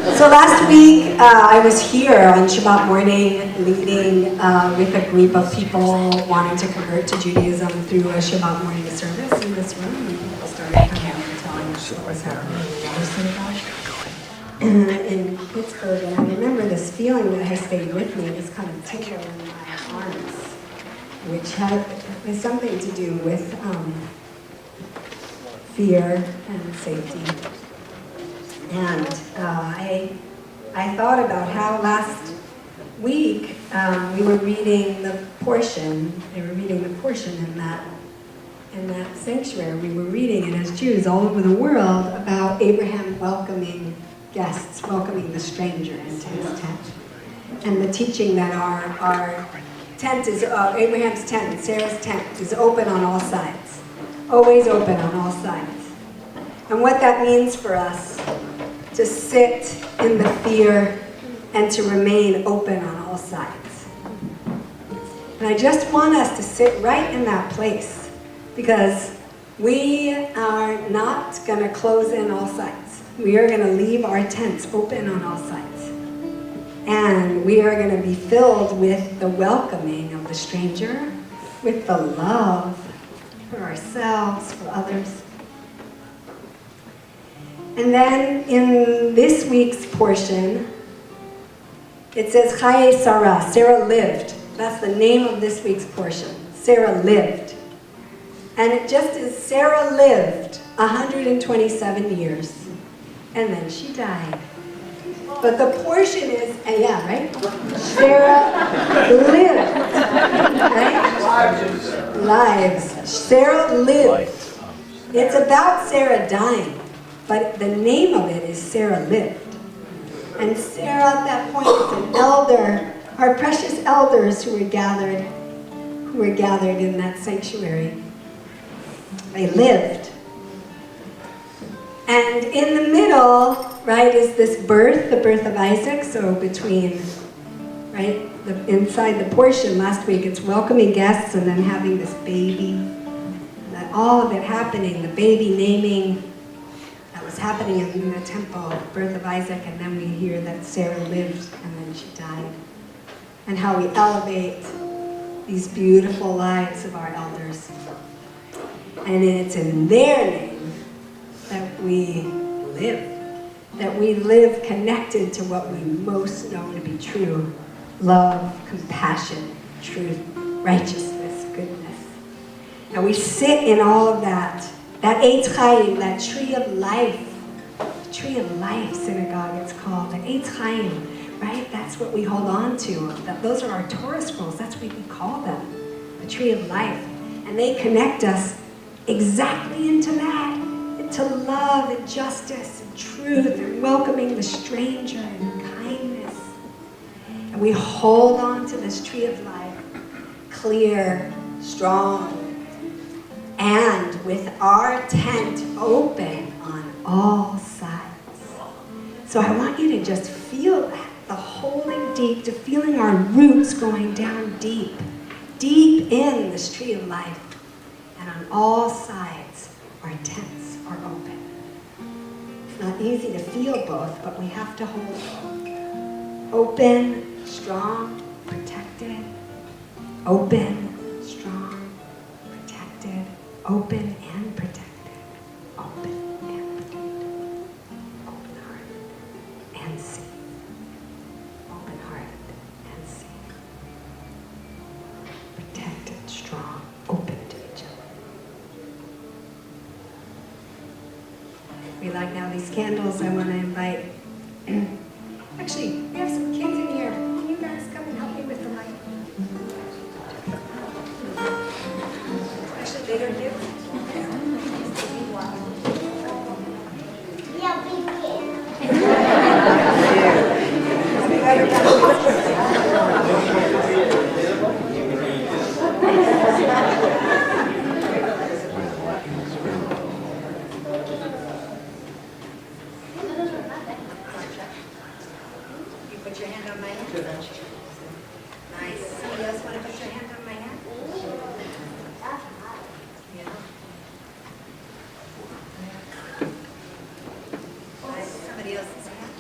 So last week I was here on Shabbat morning leading with a group of people wanting to convert to Judaism through a Shabbat morning service in this room. And people started coming out and telling us what was happening in the synagogue in Pittsburgh. And I remember this feeling that has stayed with me, this kind of tingle in my arms, which has something to do with fear and safety. And I thought about how last week we were reading the portion. They were reading the portion in that sanctuary. We were reading it as Jews all over the world about Abraham welcoming guests, welcoming the stranger into his tent, and the teaching that our tent is Abraham's tent, Sarah's tent is open on all sides, always open on all sides, and what that means for us. To sit in the fear and to remain open on all sides. And I just want us to sit right in that place because we are not going to close in all sides. We are going to leave our tents open on all sides. And we are going to be filled with the welcoming of the stranger, with the love for ourselves, for others. And then in this week's portion, it says, Chaye Sarah, Sarah lived. That's the name of this week's portion. Sarah lived. And it just is Sarah lived 127 years. And then she died. But the portion is, yeah, right? Sarah lived. Right? Lives. Sarah lived. It's about Sarah dying. But the name of it is Sarah lived. And Sarah at that point is an elder, our precious elders who were gathered in that sanctuary. They lived. And in the middle, right, is this birth, the birth of Isaac. So between, right, inside the portion last week, it's welcoming guests and then having this baby. And all of it happening, the baby naming, was happening in the temple, the birth of Isaac, and then we hear that Sarah lived and then she died. And how we elevate these beautiful lives of our elders. And it's in their name that we live connected to what we most know to be true: love, compassion, truth, righteousness, goodness. And we sit in all of that. That Eitz Chaim, that tree of life, synagogue it's called, the Eitz Chaim, right? That's what we hold on to. Those are our Torah scrolls, that's what we call them, the tree of life. And they connect us exactly into that, into love and justice and truth and welcoming the stranger and kindness. And we hold on to this tree of life, clear, strong, and with our tent open on all sides. So I want you to just feel that, the holding deep, to feeling our roots going down deep, deep in this tree of life. And on all sides, our tents are open. It's not easy to feel both, but we have to hold both. Open, strong, protected. Open, strong, protected. Open and protected. Open and protected. Open-hearted and safe. Open-hearted and safe. Protected, strong, open to each other. We light now these candles. I want to invite. Actually, we have some kids in here. Can you guys come and help me with the light? Actually, they don't give. Yeah, we You put your hand on my hand. Nice. Somebody else want to put your hand on my hand? Yeah. Nice. Somebody else's hand.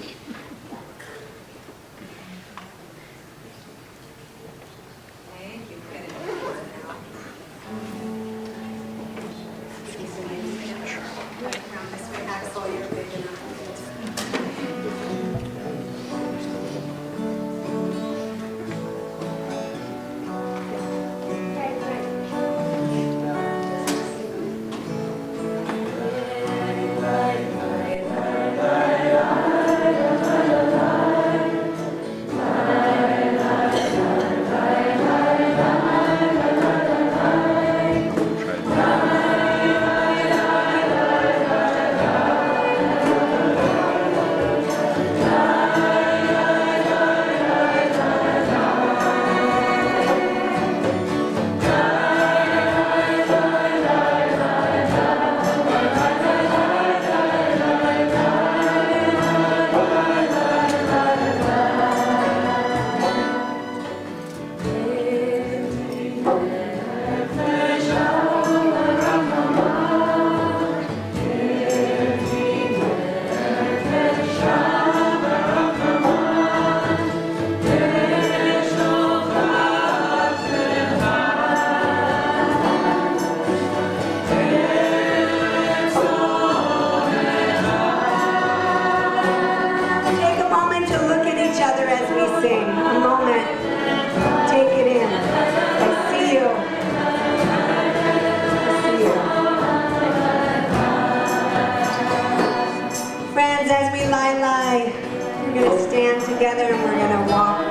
we're going to stand together and we're going to walk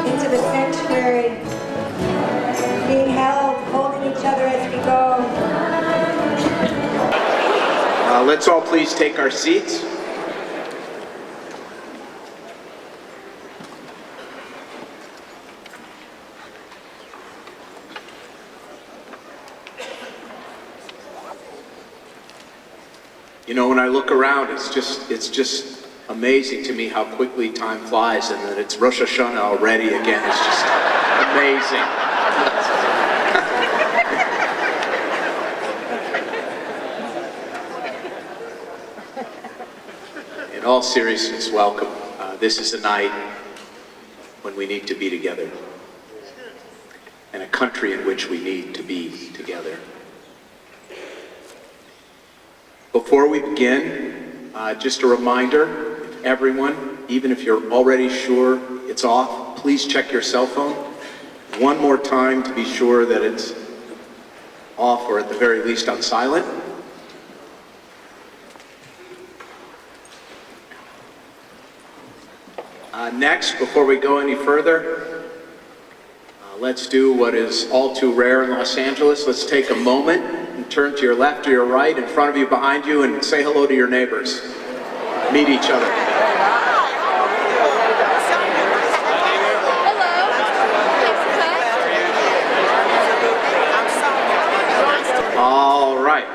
into the sanctuary, being held, holding each other as we go. Let's all please take our seats. You know, when I look around, it's just amazing to me how quickly time flies, and that it's Rosh Hashanah already again. It's just amazing. In all seriousness, welcome. This is a night when we need to be together, and a country in which we need to be together. Before we begin, just a reminder, everyone, even if you're already sure it's off, please check your cell phone one more time to be sure that it's off, or at the very least on silent. Next, before we go any further, let's do what is all too rare in Los Angeles. Let's take a moment and turn to your left or your right, in front of you, behind you, and say hello to your neighbors. Meet each other. All right.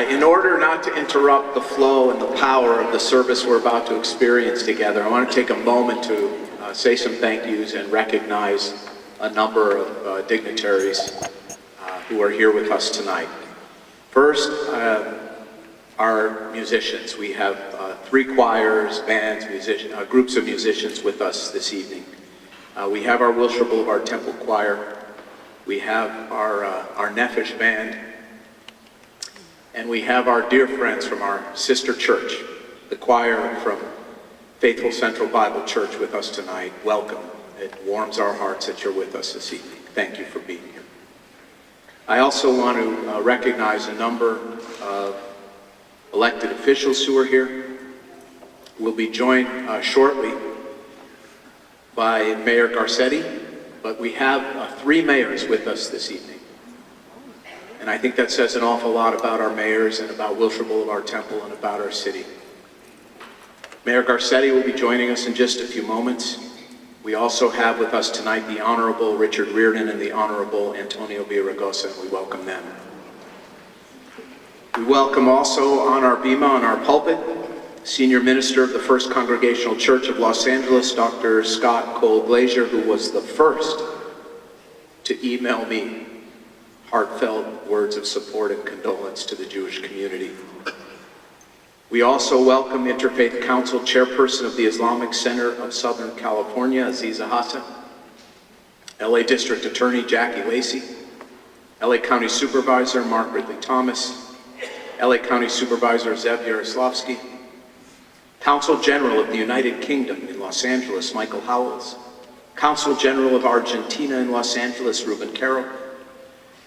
In order not to interrupt the flow and the power of the service we're about to experience together, I want to take a moment to say some thank yous and recognize a number of dignitaries who are here with us tonight. First, our musicians. We have 3 choirs, bands, groups of musicians with us this evening. We have our Wilshire Blvd Temple Choir. We have our Nefesh Band. And we have our dear friends from our sister church, the choir from Faithful Central Bible Church, with us tonight. Welcome. It warms our hearts that you're with us this evening. Thank you for being here. I also want to recognize a number of elected officials who are here. We'll be joined shortly by Mayor Garcetti, but we have 3 mayors with us this evening. And I think that says an awful lot about our mayors and about Wilshire Blvd Temple and about our city. Mayor Garcetti will be joining us in just a few moments. We also have with us tonight the Honorable Richard Reardon and the Honorable Antonio Villaraigosa, and we welcome them. We welcome also on our bima, on our pulpit, Senior Minister of the First Congregational Church of Los Angeles, Dr. Scott Cole Glazier, who was the first to email me heartfelt words of support and condolence to the Jewish community. We also welcome Interfaith Council Chairperson of the Islamic Center of Southern California, Aziza Hassan, LA District Attorney Jackie Lacey, LA County Supervisor Mark Ridley Thomas, LA County Supervisor Zev Yaroslavsky, Consul General of the United Kingdom in Los Angeles, Michael Howells, Consul General of Argentina in Los Angeles, Ruben Carroll,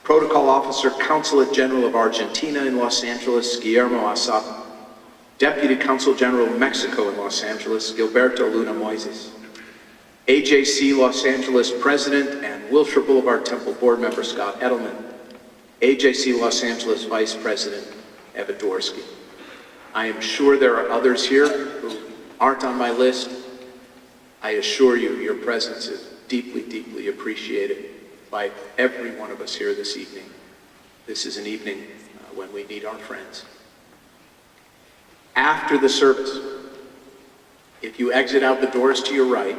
Protocol Officer, Consulate General of Argentina in Los Angeles, Guillermo Asab, Deputy Consul General of Mexico in Los Angeles, Gilberto Luna Moises, AJC Los Angeles President and Wilshire Blvd Temple Board Member Scott Edelman, AJC Los Angeles Vice President Eva Dworsky. I am sure there are others here who aren't on my list. I assure you, your presence is deeply, deeply appreciated by every one of us here this evening. This is an evening when we need our friends. After the service, if you exit out the doors to your right,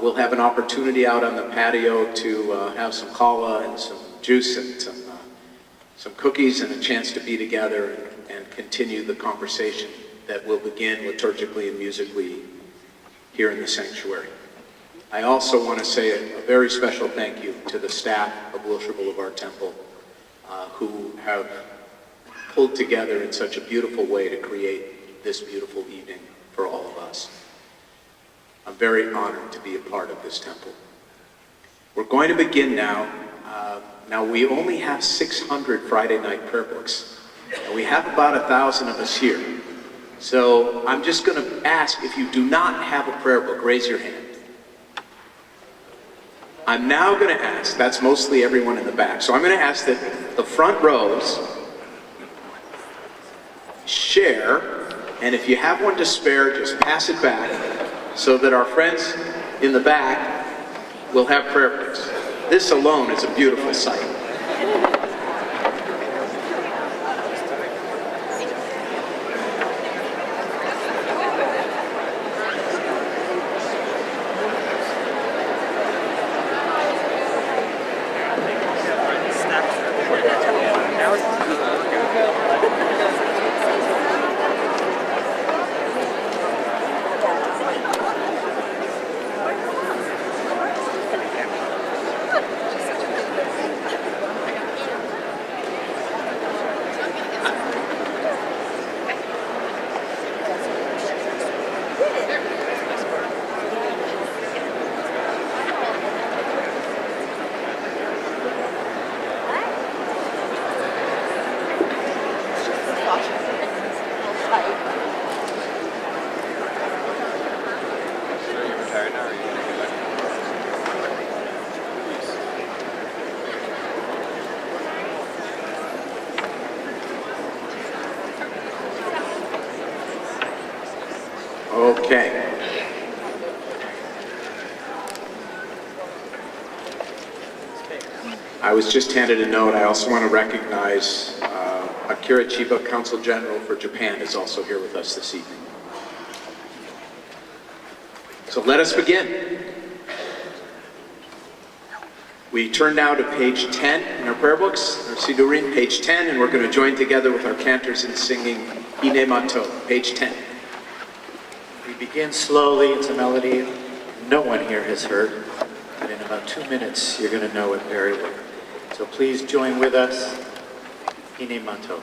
we'll have an opportunity out on the patio to have some challah and some juice and some cookies and a chance to be together and continue the conversation that will begin liturgically and musically here in the sanctuary. I also want to say a very special thank you to the staff of Wilshire Blvd Temple who have pulled together in such a beautiful way to create this beautiful evening for all of us. I'm very honored to be a part of this temple. We're going to begin now. Now we only have 600 Friday night prayer books. And we have about 1,000 of us here. So I'm just going to ask, if you do not have a prayer book, raise your hand. I'm now going to ask, that's mostly everyone in the back, so I'm going to ask that the front rows share, and if you have one to spare, just pass it back so that our friends in the back will have prayer books. This alone is a beautiful sight. Okay. I was just handed a note. I also want to recognize Akira Chiba, Consul General for Japan, is also here with us this evening. So let us begin. We turn now to page 10 in our prayer books, our Sidurim, page 10, and we're going to join together with our cantors in singing Ine Mato, page 10. We begin slowly. It's a melody no one here has heard, but in about 2 minutes you're going to know it very well. So please join with us, Ine Mato.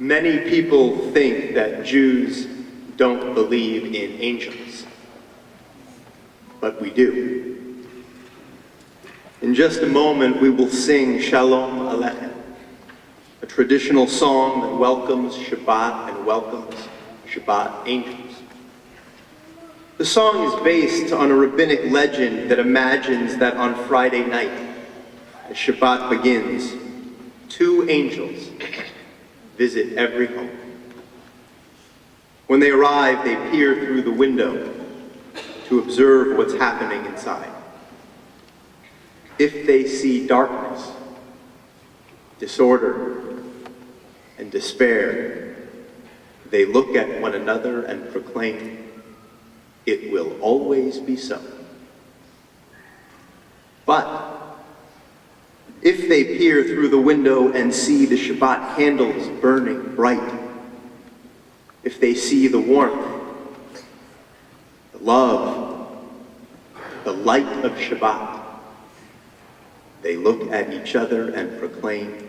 Many people think that Jews don't believe in angels, but we do. In just a moment, we will sing Shalom Aleichem, a traditional song that welcomes Shabbat and welcomes Shabbat angels. The song is based on a rabbinic legend that imagines that on Friday night, as Shabbat begins, two angels visit every home. When they arrive, they peer through the window to observe what's happening inside. If they see darkness, disorder, and despair, they look at one another and proclaim, "It will always be so." But if they peer through the window and see the Shabbat candles burning bright, if they see the warmth, the love, the light of Shabbat, they look at each other and proclaim,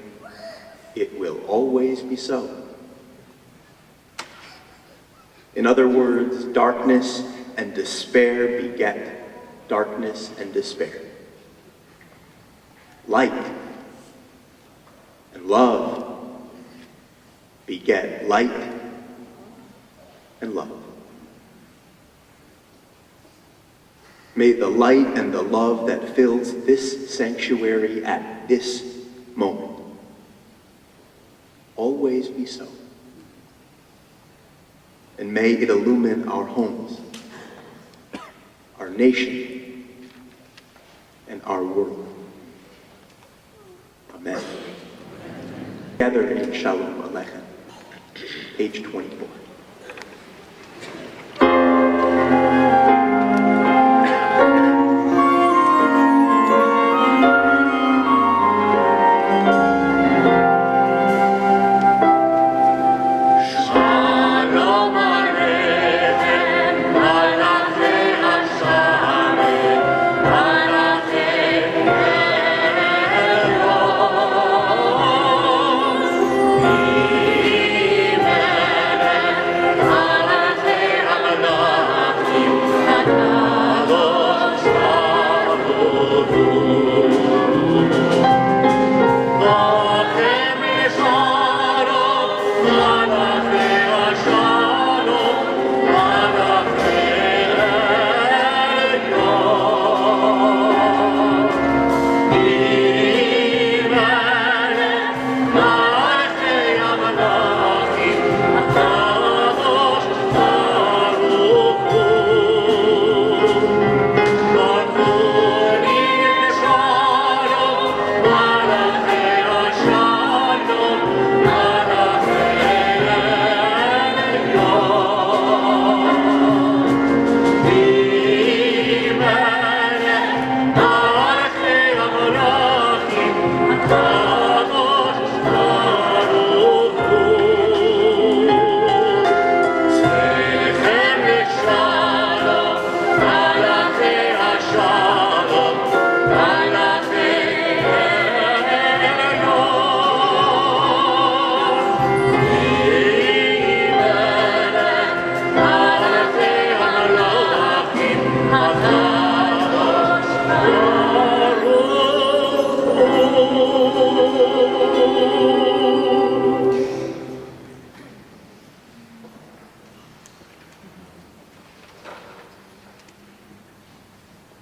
"It will always be so." In other words, darkness and despair beget darkness and despair. Light and love beget light and love. May the light and the love that fills this sanctuary at this moment always be so. And may it illumine our homes, our nation, and our world. Amen. Together in Shalom Aleichem, page 24.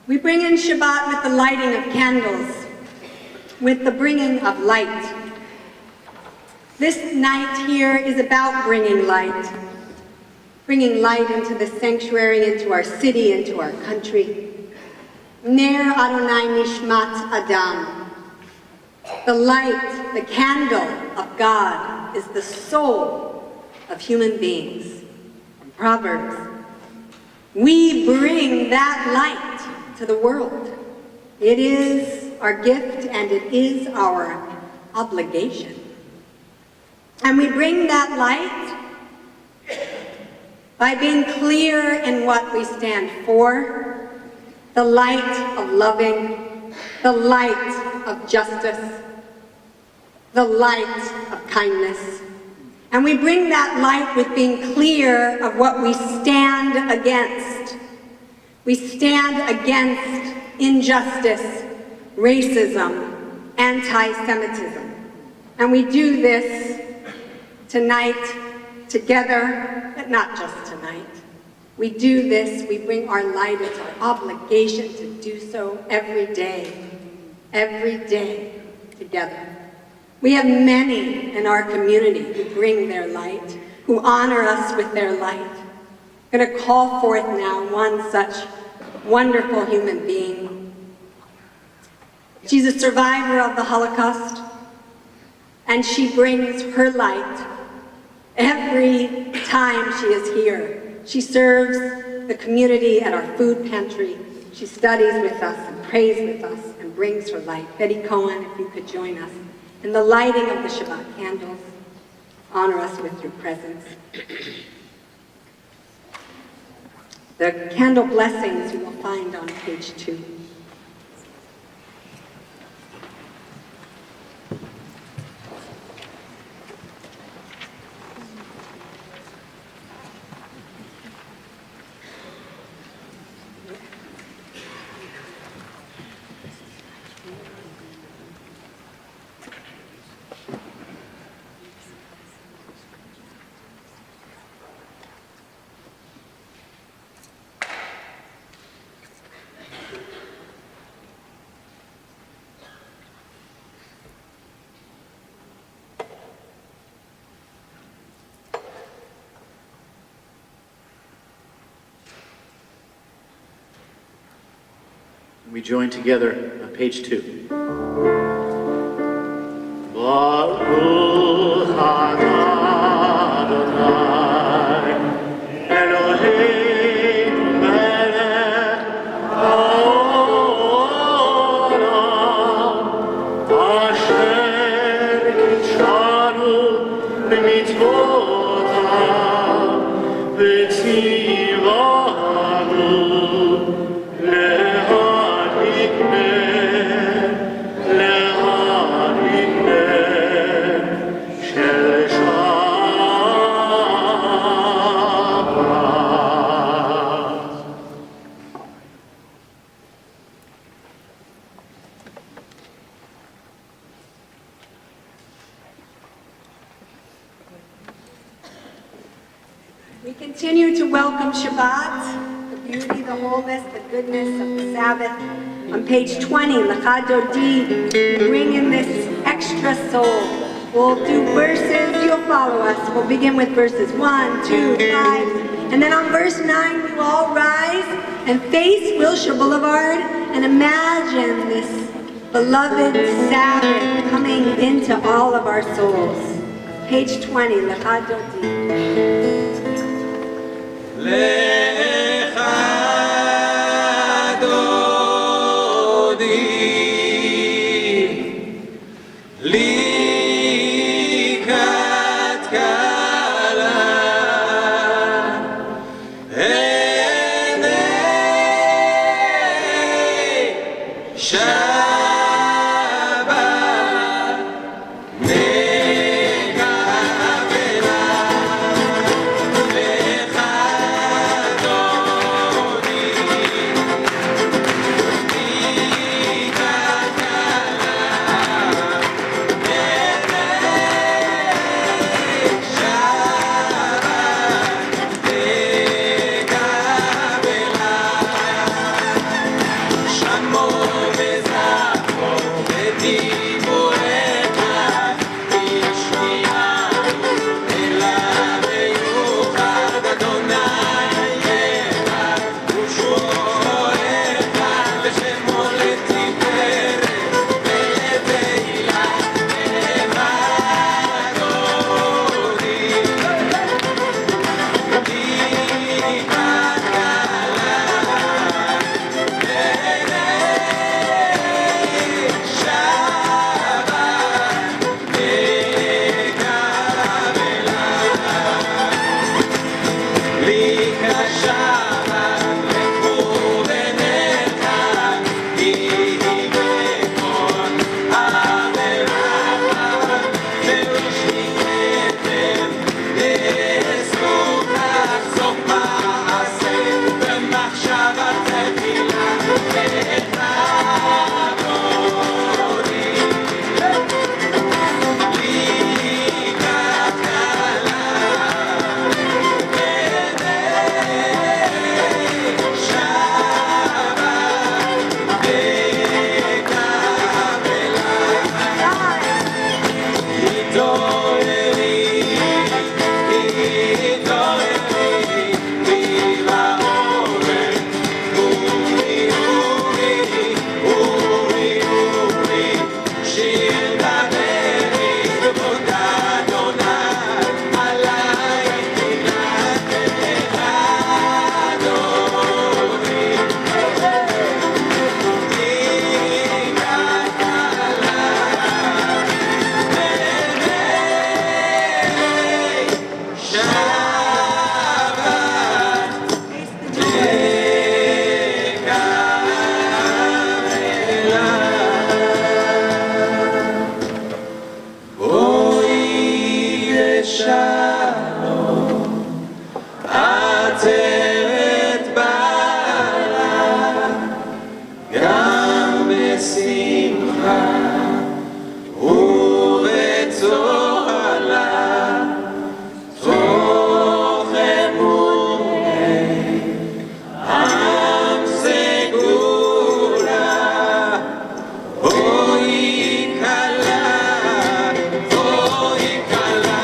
We bring in Shabbat with the lighting of candles, with the bringing of light. This night here is about bringing light into the sanctuary, into our city, into our country. Ner Adonai Nishmat Adam. The light, the candle of God is the soul of human beings. From Proverbs. We bring that light to the world. It is our gift and it is our obligation. And we bring that light by being clear in what we stand for, the light of loving, the light of justice, the light of kindness, And we bring that light with being clear of what we stand against. We stand against injustice, racism, anti-Semitism. And we do this tonight, together, but not just tonight. We do this, we bring our light, it's our obligation to do so every day, together. We have many in our community who bring their light, who honor us with their light. I'm going to call forth now one such wonderful human being. She's a survivor of the Holocaust, and she brings her light every time she is here. She serves the community at our food pantry. She studies with us and prays with us and brings her light. Betty Cohen, if you could join us in the lighting of the Shabbat candles. Honor us with your presence. The candle blessings you will find on page 2. We join together on page 2. Baruch atah Adonai, Eloheinu melech haolam, asher kitshanu b'mitzvotav, v'tzivanu We continue to welcome Shabbat, the beauty, the wholeness, the goodness of the Sabbath. On page 20, Lecha Dodi, we bring in this extra soul. We'll do verses, you'll follow us. We'll begin with verses 1, 2, 5, and then on verse 9, we will all rise and face Wilshire Boulevard and imagine this beloved Sabbath coming into all of our souls. Page 20, Lecha Dodi. Lecha Dodi, Likat Kala, Enei Shabbat, Nekavela. בשלום, עטרת בעלה, גם בשמחה ובצוהלה, תוך אמוני עם סגולה, בואי כלה, בואי כלה,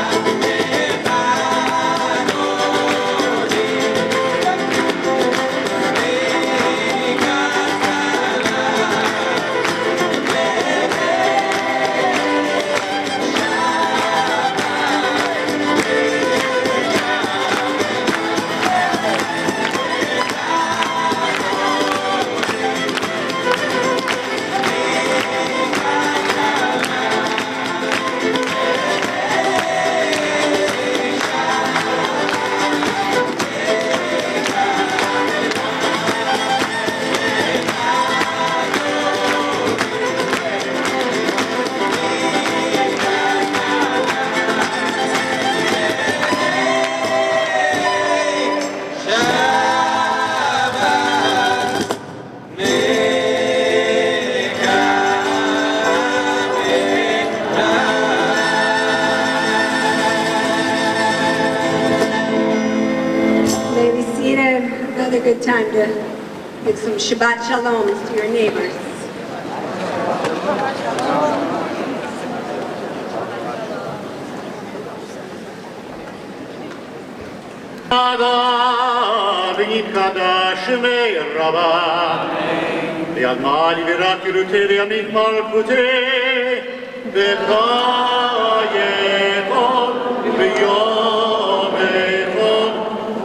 May be seated. Another good time to give some Shabbat Shaloms to your neighbors. ויתקדש שמי רבה, ויעמד וירקרותי וימיך מלכותי, וחייכון ביום אחד,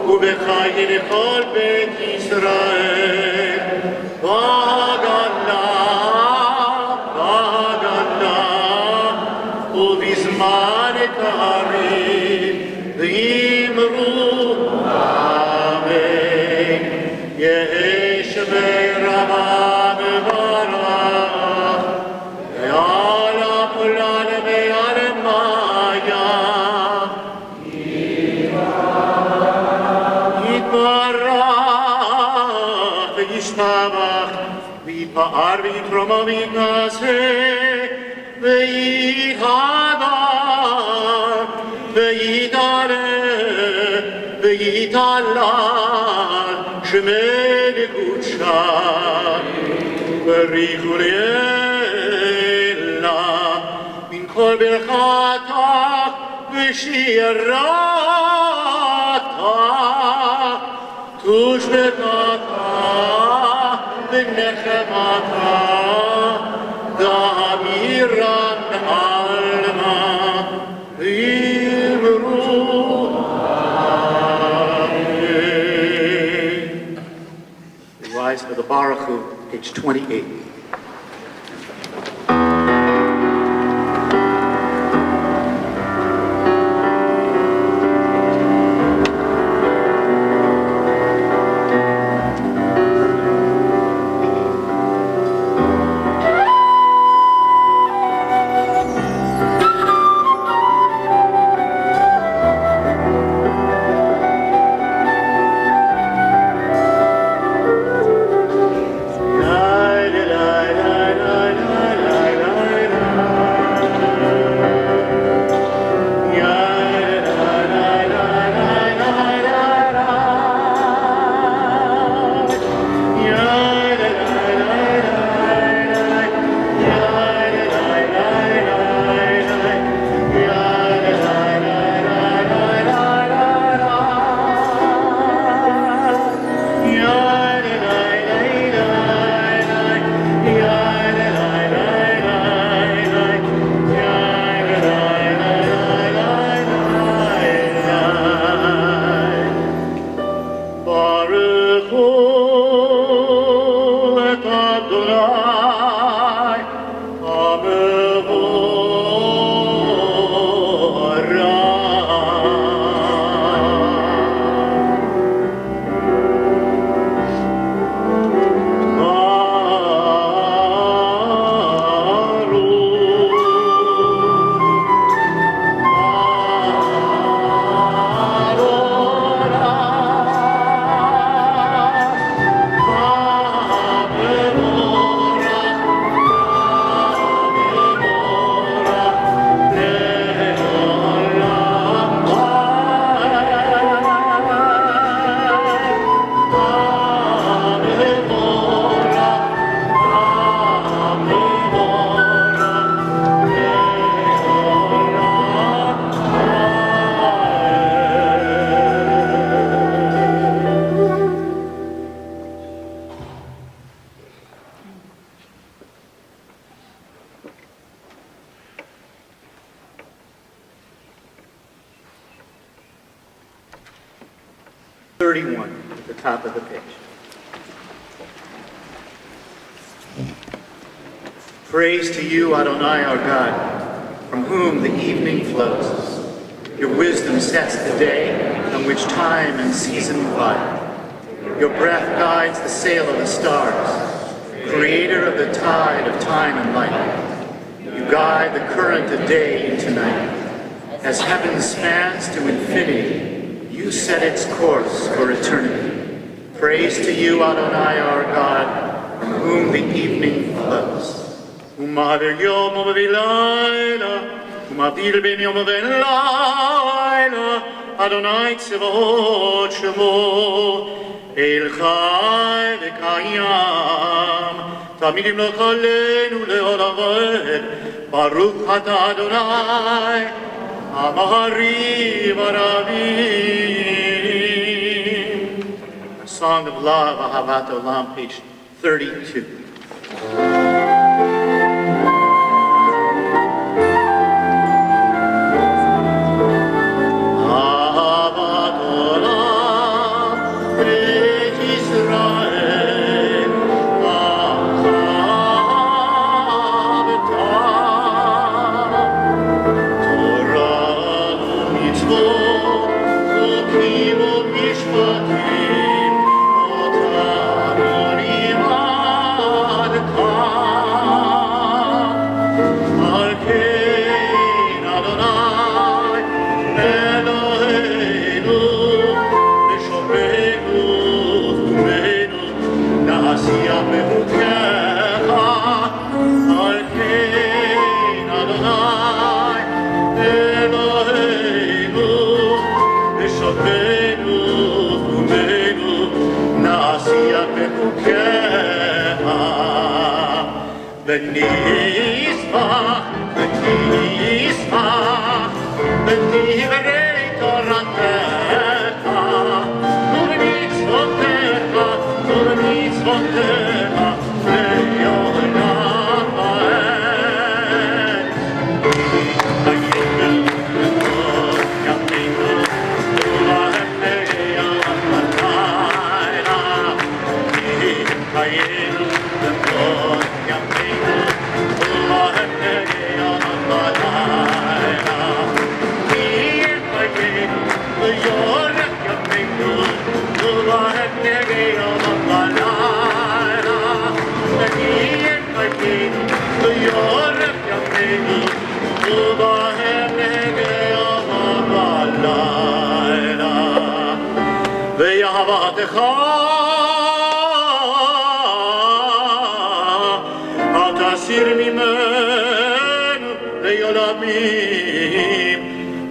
ובחיי לכל בית ישראל, בהגנה, בהגנה, ובזמן קריב, ואמרו אמן. יש ברמה מברך, ועל הפולן ועל מיה, יתברך וישתבח, ויתפאר ויתרומם ויתנשא, ויתהדר, ויתעלה, ויתהלל, שמי לקודשה, בריחו לאלה, מן כל ברכתך ושירתך, תושבתך ונחמתך, דאמירן עלמא, אמרו Amen. We rise for the Baruch Hu, page 28. La 31 at the top of the page. Praise to you, Adonai, our God, from whom the evening flows. Your wisdom sets the day on which time and season glide. Your breath guides the sail of the stars, creator of the tide of time and light. You guide the current of day into night. As heaven spans to infinity, you set its course for eternity. Praise to you, Adonai, our God, from whom the evening flows. Umadir yom v'layla, umadir ben yom v'layla, Adonai tzevot shemo, El chai v'kayam, tamid yimloch aleinu le'olam, Baruch ata Adonai, Amari v'ravim. A Song of Love, Ahavat Olam, page 32.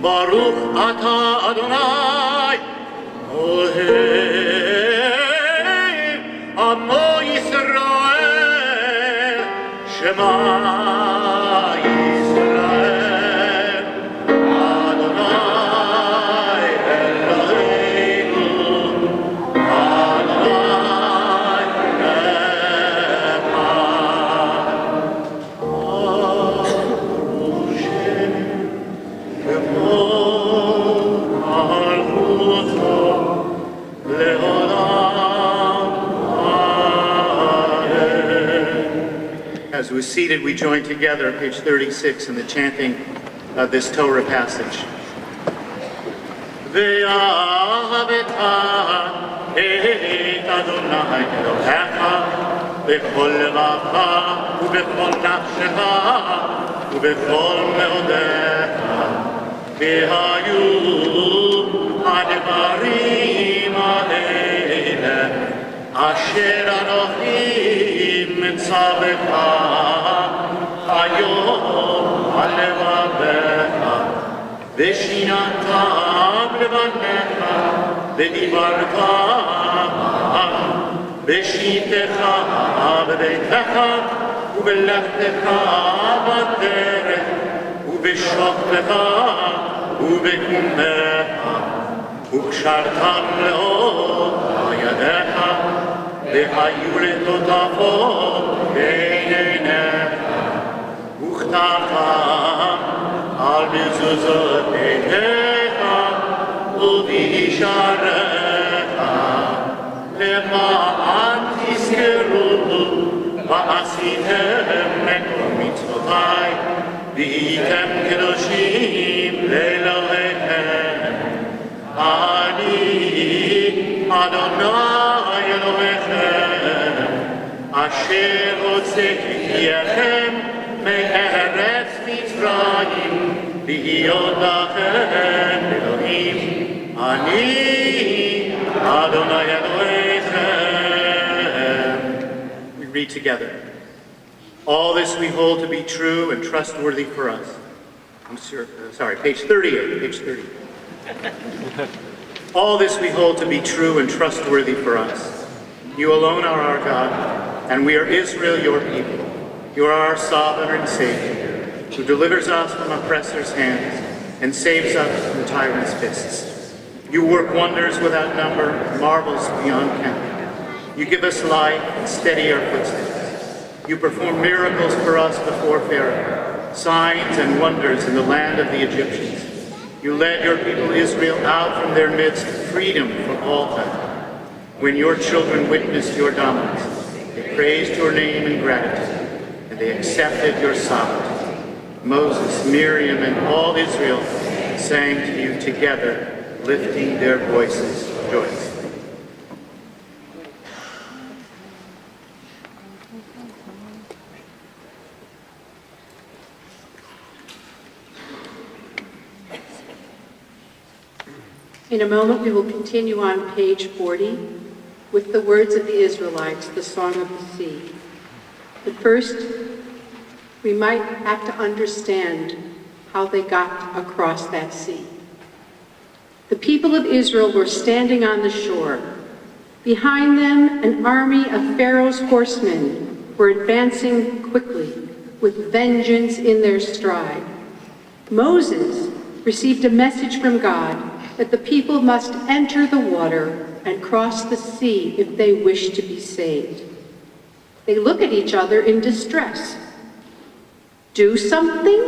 Baruch ata Adonai, Ohel Amo Yisrael, Shema Yisrael, Adonai Eloheinu, Adonai As we're seated, we join together at page 36 in the chanting of this Torah passage. Ve'ahaveta et Adonai Elohecha b'chol levacha u'b'chol nafshecha u'b'chol meodecha v'hayu ha'devarim ha'ele asher anochi מצווך היום על לבביך ושיננתם לבניך ודיברת בשיטתך בביתך ובלכתך בדרך ובשוכבך ובקומך וקשרתם לאור ידיך והיו לטוטפות בין עיניך וכתבתם על מזוזות ביתך ובישעריך למען תזכרו ועשיתם את כל מצוותיי והייתם קדושים לאלוהיכם. אני אדוני אלוהיכם אשר הוצאתיכם מארץ מצרים להיות לכם אלוהים. אני אדוני אלוהיכם. We read together. All this we hold to be true and trustworthy for us. Sorry, page 38, page 30. All this we hold to be true and trustworthy for us. You alone are our God, and we are Israel, your people. You are our sovereign Savior, who delivers us from oppressors' hands and saves us from tyrants' fists. You work wonders without number, marvels beyond count. You give us life and steady our footsteps. You perform miracles for us before Pharaoh, signs and wonders in the land of the Egyptians. You led your people Israel out from their midst to freedom for all time. When your children witnessed your dominance, they praised your name in gratitude, and they accepted your sovereignty. Moses, Miriam, and all Israel sang to you together, lifting their voices joyously. In a moment, we will continue on page 40 with the words of the Israelites, the Song of the Sea. But first, we might have to understand how they got across that sea. The people of Israel were standing on the shore. Behind them, an army of Pharaoh's horsemen were advancing quickly with vengeance in their stride. Moses received a message from God that the people must enter the water and cross the sea if they wish to be saved. They look at each other in distress. Do something?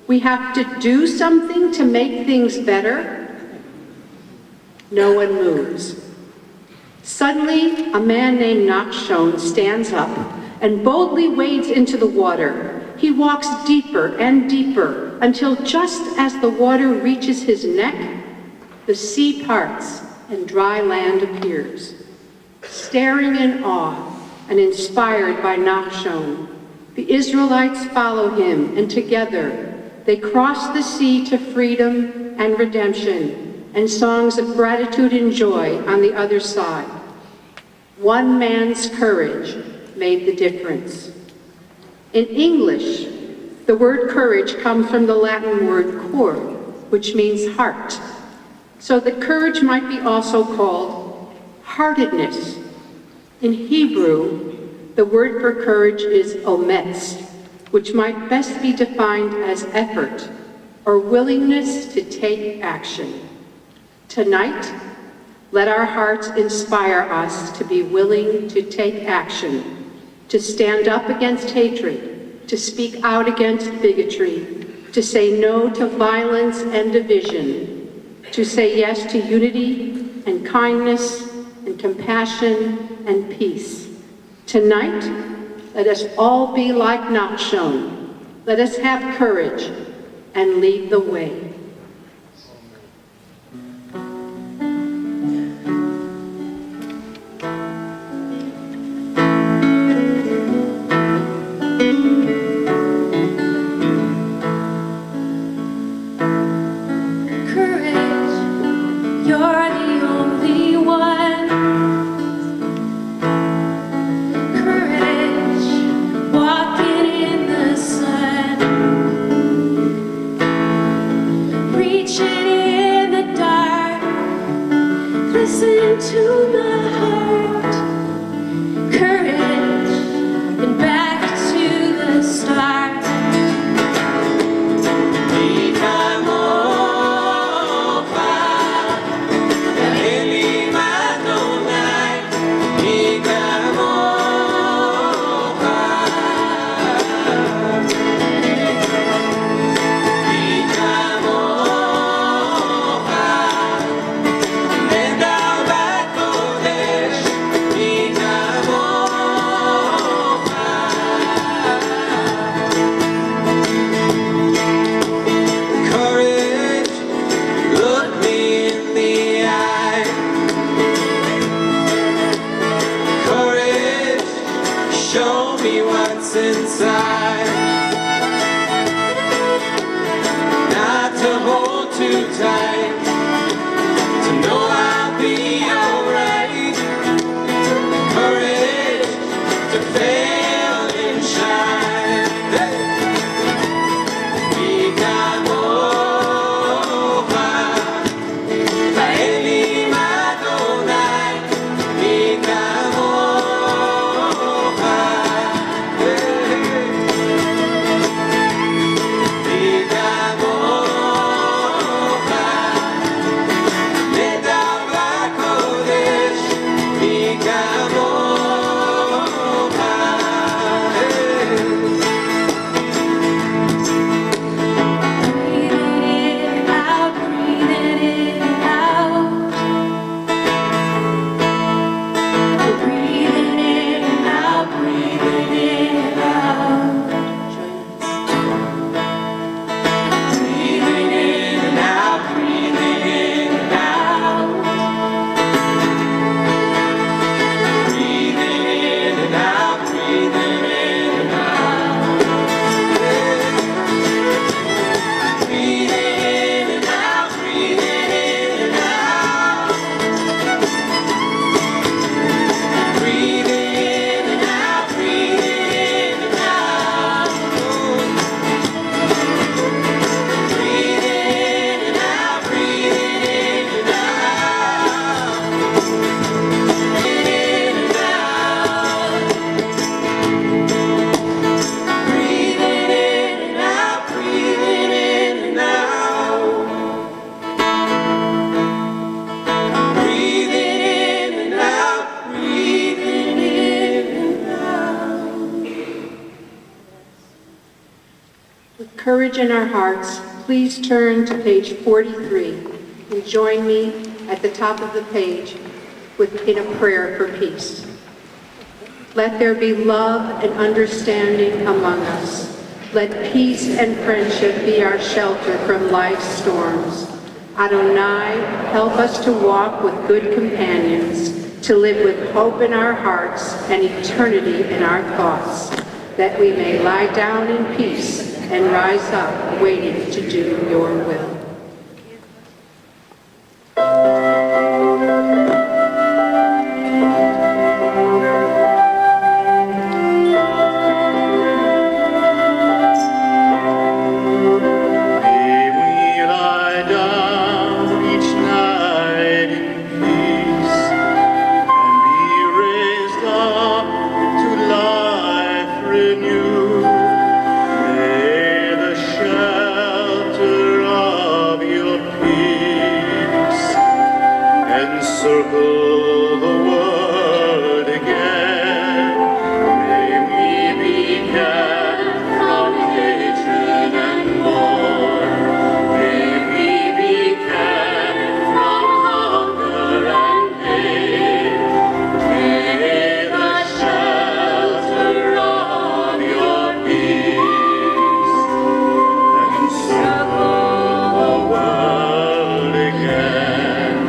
We have to do something to make things better? No one moves. Suddenly, a man named Nachshon stands up and boldly wades into the water. He walks deeper and deeper until just as the water reaches his neck, the sea parts and dry land appears. Staring in awe and inspired by Nachshon, the Israelites follow him, and together they cross the sea to freedom and redemption and songs of gratitude and joy on the other side. One man's courage made the difference. In English, the word courage comes from the Latin word cor, which means heart. So that courage might be also called heartedness. In Hebrew, the word for courage is ometz, which might best be defined as effort or willingness to take action. Tonight, let our hearts inspire us to be willing to take action, to stand up against hatred, to speak out against bigotry, to say no to violence and division, to say yes to unity and kindness and compassion and peace. Tonight, let us all be like Nachshon. Let us have courage and lead the way. Walking in the sun, too tight to know I'll be alright. Courage to fail and shine. Hey! Mikamoha, Kaeli Madonai, Mikamoha. With courage in our hearts, please turn to page 43 and join me at the top of the page in a prayer for peace. Let there be love and understanding among us. Let peace and friendship be our shelter from life's storms. Adonai, help us to walk with good companions, to live with hope in our hearts and eternity in our thoughts, that we may lie down in peace and rise up waiting to do your will. Circle the world again. May we be kept from hatred and war. May we be kept from hunger and pain. May the shelter of your peace encircle the world again.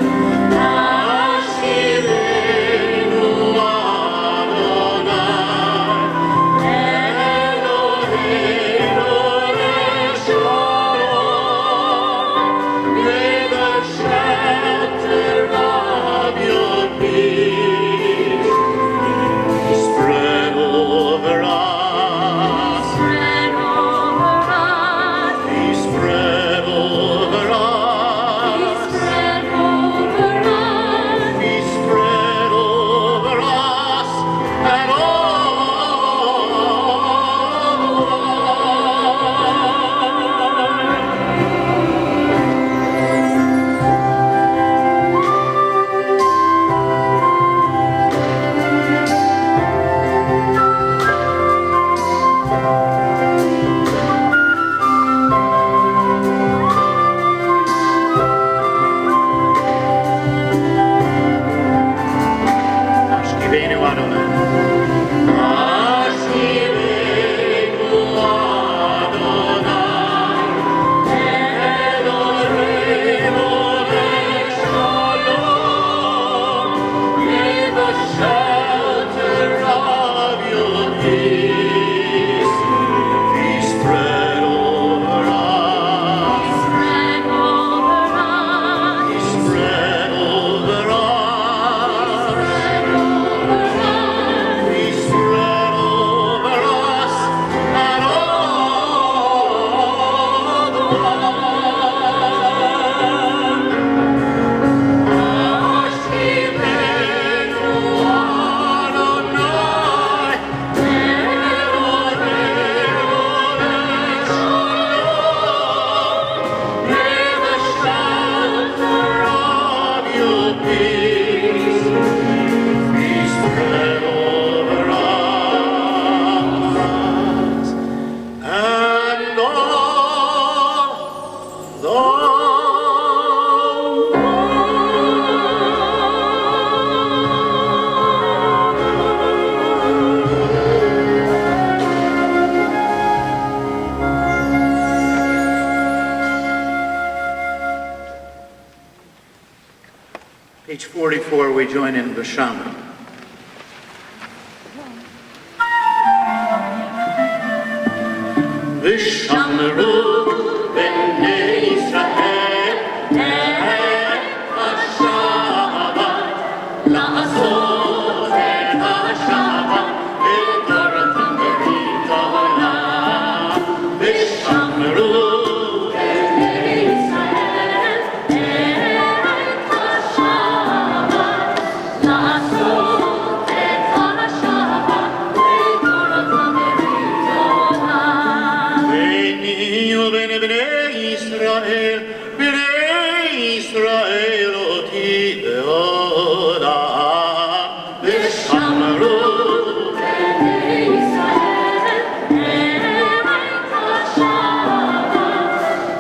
Page 44, we join in V'Shamru. ושמרו בני ישראל את השבת, לעשות את השבת לדורתם ברית העולם. ושמרו בני ישראל את השבת, לעשות את השבת לדורתם ברית העולם. ביני ובין בני ישראל אותי לעולם. ושמרו בני ישראל את השבת,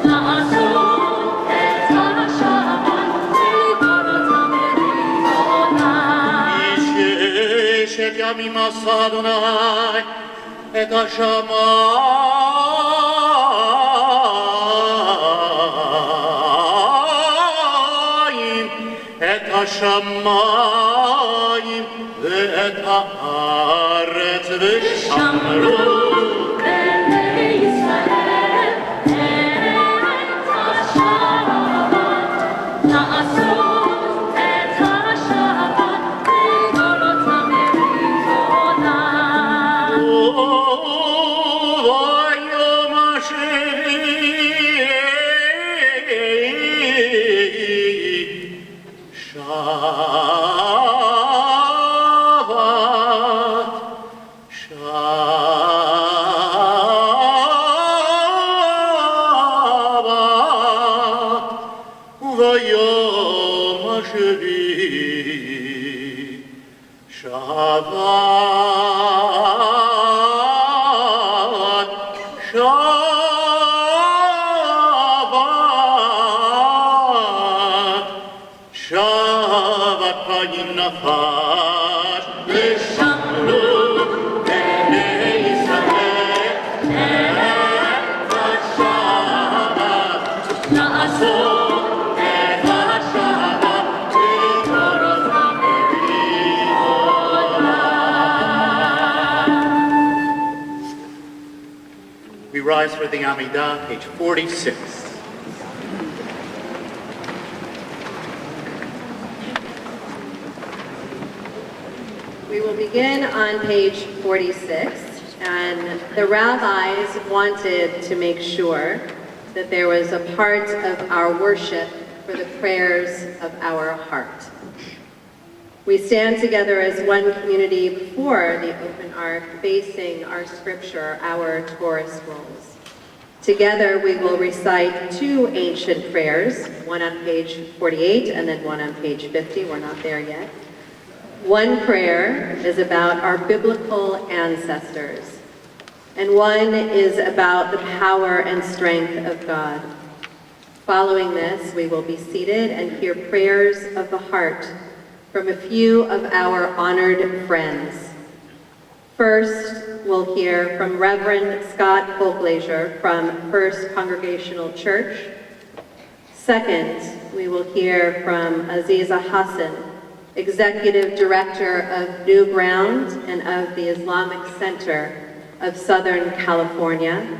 לעשות את השבת לדורתם ברית העולם. ששת ימים עשה אדוני את השמיים ואת הארץ ושמרו בני ישראל את השבת, לעשות את השבת לדורתם ברית העולם. וביום השביעי שבת פנים נפש ושמרו בני ישראל את השבת, לעשות את השבת לדורתם ברית העולם. We rise for the Amidah, page 46. We will begin on page 46, and the rabbis wanted to make sure that there was a part of our worship for the prayers of our heart. We stand together as one community before the open ark, facing our scripture, our Torah scrolls. Together we will recite two ancient prayers, one on page 48 and then one on page 50. We're not there yet. One prayer is about our biblical ancestors, and one is about the power and strength of God. Following this, we will be seated and hear prayers of the heart from a few of our honored friends. First, we'll hear from Reverend Scott Colglazier from First Congregational Church. Second, we will hear from Aziza Hassan, Executive Director of New Ground and of the Islamic Center of Southern California.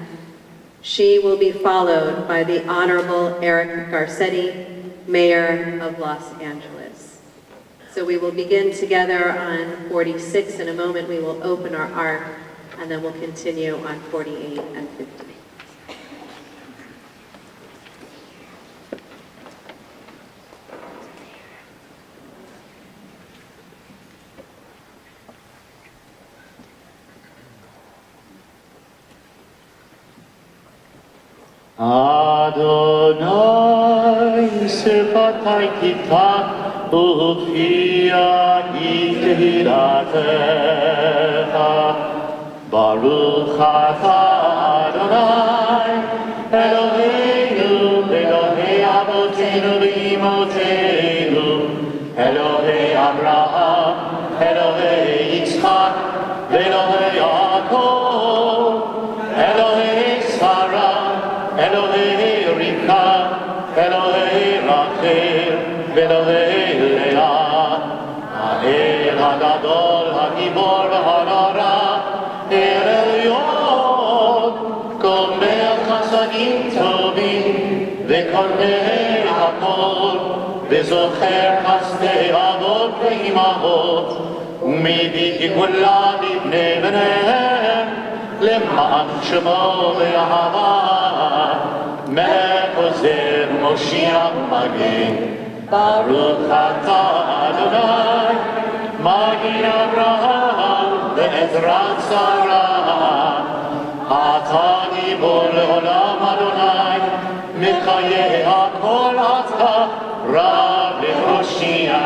She will be followed by the Honorable Eric Garcetti, Mayor of Los Angeles. So we will begin together on 46. In a moment, we will open our ark, and then we'll continue on 48 and 50. Adonai sefatai kita ufia itiratecha Baruch atah Adonai Eloheinu אבותינו ואמותינו, אלוהי אברהם, אלוהי יצחק, ואלוהי יעקב, אלוהי שרה, אלוהי רבקה, אלוהי רחל, ואלוהי לאה, האל הגדול, הגיבור והנורא, אל עליון, גומר חסדים טובים, וקונה הכל, וזוכר חסדי אבות ואימהות, ומביא כולם לבני בניהם, למען שמו ואהבה, מלך עוזר מושיע ומגן, ברוך אתה אדוני, מגן אברהם ועזרת שרה, אתה גיבור לעולם אדוני, מחיי הכל אתה רב ומושיע,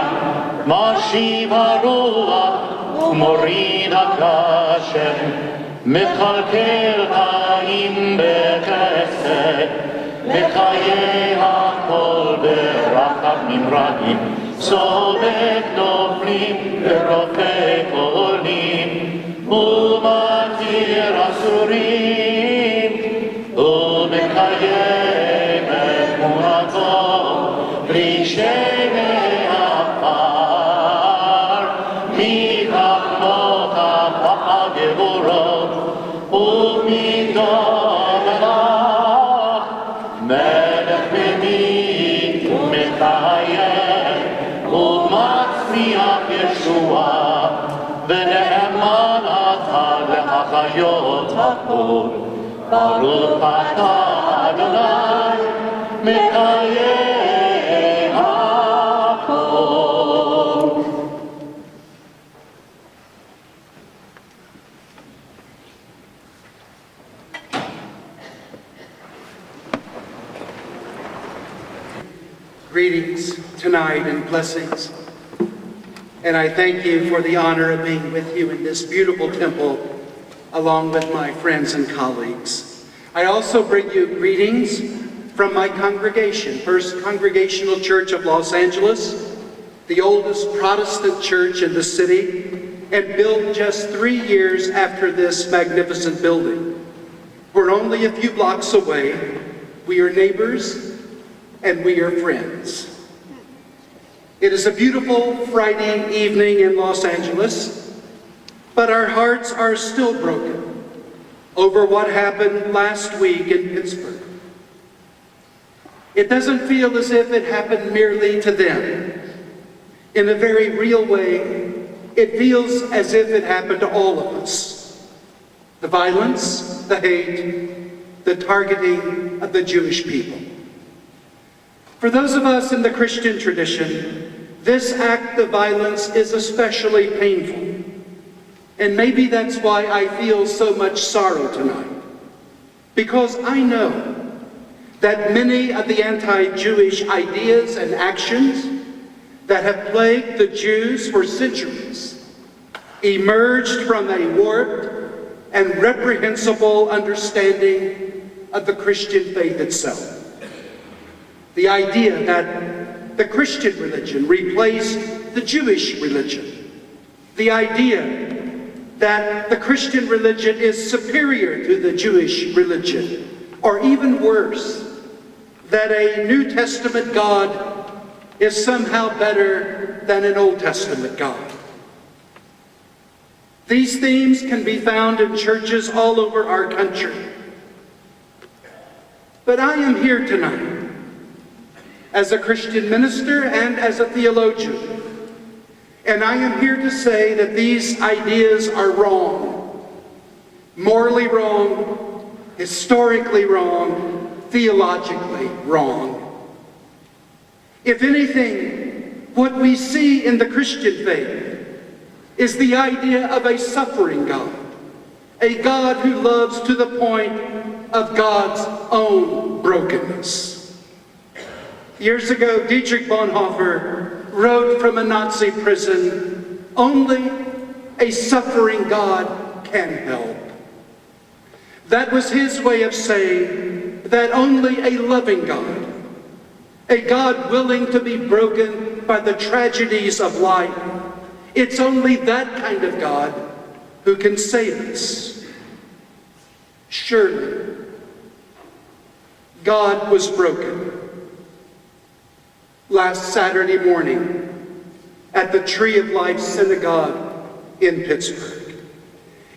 משיב הרוח ומוריד הגשם, מכלכל חיים בחסד, מחיי הכל ברחמים רבים, צודק נופלים ורופא חולים, ומתיר אסורים, ומקיים את תמונתו, פרישי עפר, מכחמוך הגבורות, ומדום לך, מלך ממיט ומחייך, ומצמיח ישועה, ונאמן אתה להחיות הכל, ברוך אתה אדוני, מקיים הכל. Greetings tonight and blessings. And I thank you for the honor of being with you in this beautiful temple, along with my friends and colleagues. I also bring you greetings from my congregation, First Congregational Church of Los Angeles, the oldest Protestant church in the city, and built just 3 years after this magnificent building. We're only a few blocks away. We are neighbors and we are friends. It is a beautiful Friday evening in Los Angeles, but our hearts are still broken over what happened last week in Pittsburgh. It doesn't feel as if it happened merely to them. In a very real way, it feels as if it happened to all of us. The violence, the hate, the targeting of the Jewish people. For those of us in the Christian tradition, this act of violence is especially painful. And maybe that's why I feel so much sorrow tonight. Because I know that many of the anti-Jewish ideas and actions that have plagued the Jews for centuries emerged from a warped and reprehensible understanding of the Christian faith itself. The idea that the Christian religion replaced the Jewish religion. The idea that the Christian religion is superior to the Jewish religion, or even worse, that a New Testament God is somehow better than an Old Testament God. These themes can be found in churches all over our country. But I am here tonight as a Christian minister and as a theologian. And I am here to say that these ideas are wrong. Morally wrong, historically wrong, theologically wrong. If anything, what we see in the Christian faith is the idea of a suffering God. A God who loves to the point of God's own brokenness. Years ago, Dietrich Bonhoeffer wrote from a Nazi prison, "Only a suffering God can help." That was his way of saying that only a loving God a God willing to be broken by the tragedies of life. It's only that kind of God who can save us. Surely, God was broken last Saturday morning at the Tree of Life Synagogue in Pittsburgh.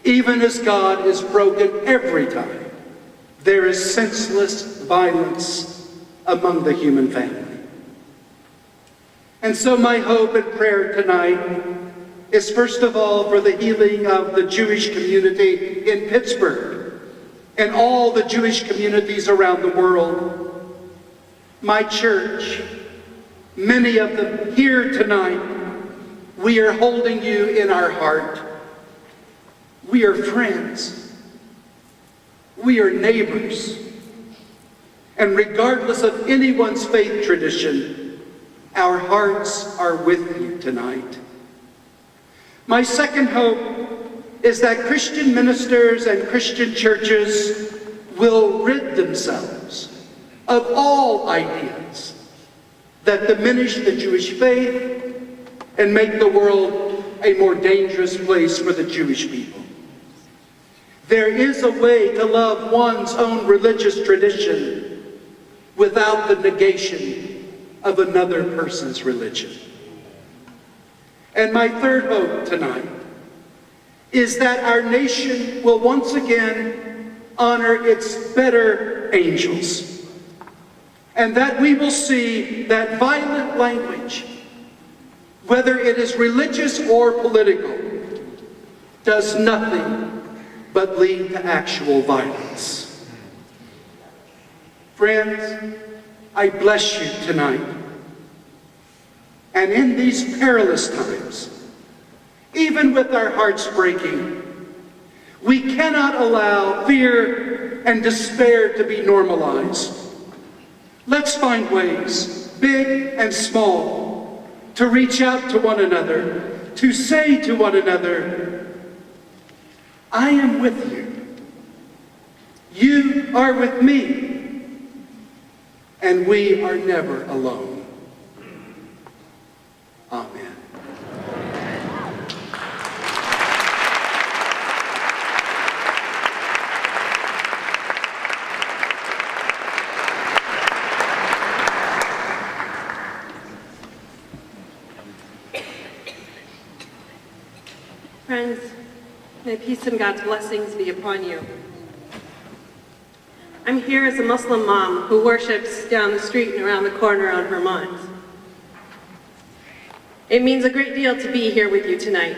Even as God is broken every time there is senseless violence among the human family. And so my hope and prayer tonight is first of all for the healing of the Jewish community in Pittsburgh and all the Jewish communities around the world. My church, many of them here tonight, we are holding you in our heart. We are friends. We are neighbors. And regardless of anyone's faith tradition, our hearts are with you tonight. My second hope is that Christian ministers and Christian churches will rid themselves of all ideas that diminish the Jewish faith and make the world a more dangerous place for the Jewish people. There is a way to love one's own religious tradition without the negation of another person's religion. And my third hope tonight is that our nation will once again honor its better angels, and that we will see that violent language, whether it is religious or political, does nothing but lead to actual violence. Friends, I bless you tonight. And in these perilous times, even with our hearts breaking, we cannot allow fear and despair to be normalized. Let's find ways, big and small, to reach out to one another, to say to one another, I am with you. You are with me. And we are never alone. Amen. Friends, may peace and God's blessings be upon you. I'm here as a Muslim mom who worships down the street and around the corner on Vermont. It means a great deal to be here with you tonight.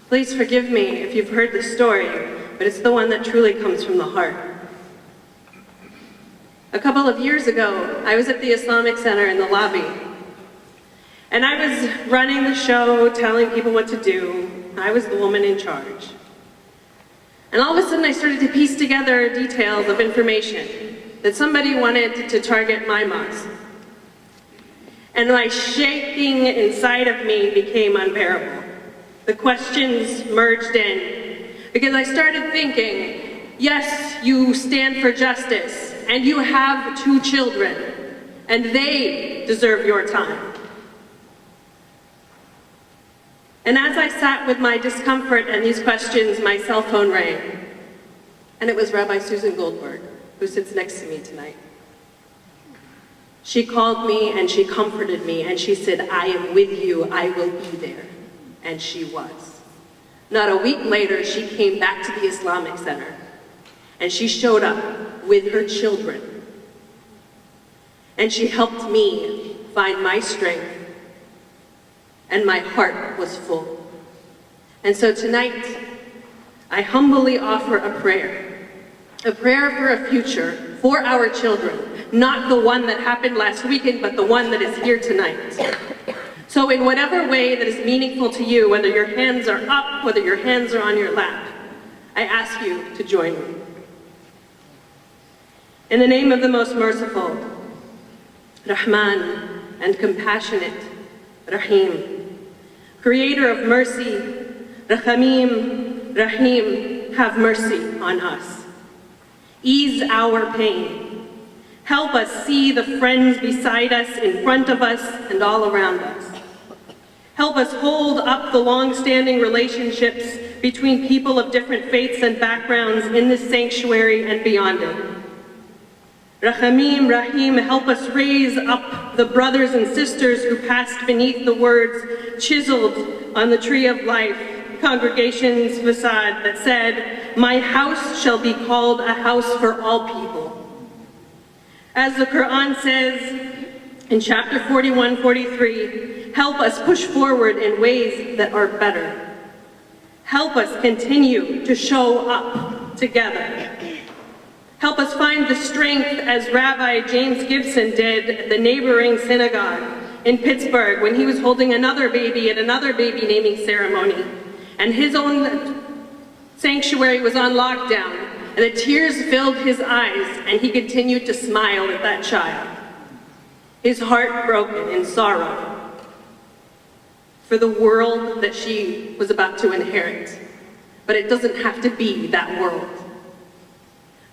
Please forgive me if you've heard this story, but it's the one that truly comes from the heart. A couple of years ago, I was at the Islamic Center in the lobby, and I was running the show, telling people what to do. I was the woman in charge. And all of a sudden I started to piece together details of information that somebody wanted to target my mosque. And my shaking inside of me became unbearable. The questions merged in, because I started thinking, yes, you stand for justice, and you have 2 children, and they deserve your time. And as I sat with my discomfort and these questions, my cell phone rang. And it was Rabbi Susan Goldberg, who sits next to me tonight. She called me and she comforted me and she said, I am with you, I will be there. And she was. Not a week later, she came back to the Islamic Center and she showed up with her children. And she helped me find my strength, and my heart was full. And so tonight, I humbly offer a prayer for a future for our children, not the one that happened last weekend, but the one that is here tonight. So in whatever way that is meaningful to you, whether your hands are up, whether your hands are on your lap, I ask you to join me. In the name of the most merciful, Rahman and compassionate, Rahim, Creator of mercy, Rachamim, Rahim, have mercy on us. Ease our pain. Help us see the friends beside us, in front of us, and all around us. Help us hold up the long-standing relationships between people of different faiths and backgrounds in this sanctuary and beyond it. Rachamim, Rahim, help us raise up the brothers and sisters who passed beneath the words chiseled on the tree of life, congregation's facade, that said, "My house shall be called a house for all people." As the Quran says in chapter 41-43, help us push forward in ways that are better. Help us continue to show up together. Help us find the strength, as Rabbi James Gibson did at the neighboring synagogue in Pittsburgh when he was holding another baby at another baby naming ceremony, and his own sanctuary was on lockdown, and the tears filled his eyes, and he continued to smile at that child, his heart broken in sorrow for the world that she was about to inherit. But it doesn't have to be that world.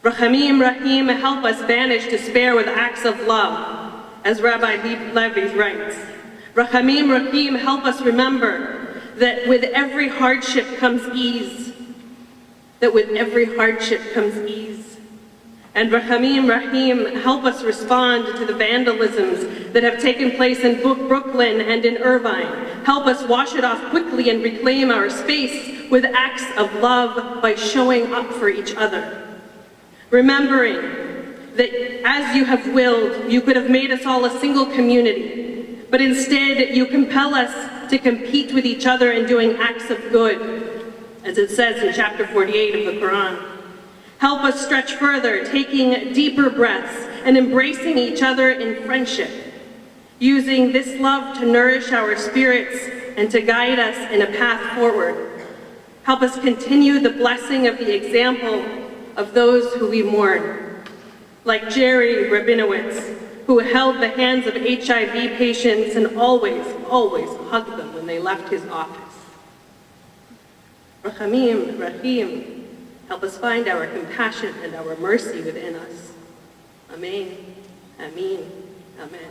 Rachamim, Rahim, help us banish despair with acts of love, as Rabbi Blvd writes. Rachamim, Rahim, help us remember that with every hardship comes ease. That with every hardship comes ease. And Rachamim, Rahim, help us respond to the vandalisms that have taken place in Brooklyn and in Irvine. Help us wash it off quickly and reclaim our space with acts of love by showing up for each other. Remembering that as you have willed, you could have made us all a single community, but instead you compel us to compete with each other in doing acts of good, as it says in chapter 48 of the Quran. Help us stretch further, taking deeper breaths and embracing each other in friendship, using this love to nourish our spirits and to guide us in a path forward. Help us continue the blessing of the example of those who we mourn, like Jerry Rabinowitz, who held the hands of HIV patients and always, always hugged them when they left his office. Rachamim, Rahim, help us find our compassion and our mercy within us. Amen, Amen, Amen.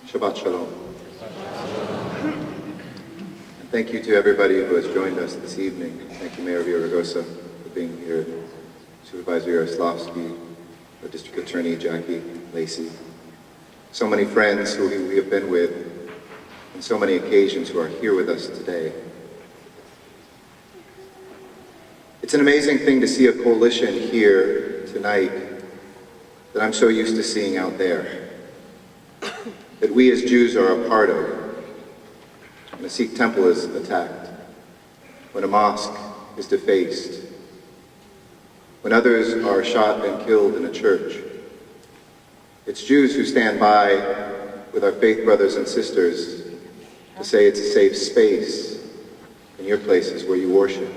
Shabbat Shalom. And thank you to everybody who has joined us this evening. Thank you, Mayor Villaraigosa, for being here, Supervisor Yaroslavsky, the District Attorney Jackie Lacey, so many friends who we have been with, and so many occasions who are here with us today. It's an amazing thing to see a coalition here tonight that I'm so used to seeing out there, that we as Jews are a part of. When a Sikh temple is attacked, when a mosque is defaced, when others are shot and killed in a church, it's Jews who stand by with our faith brothers and sisters to say it's a safe space in your places where you worship.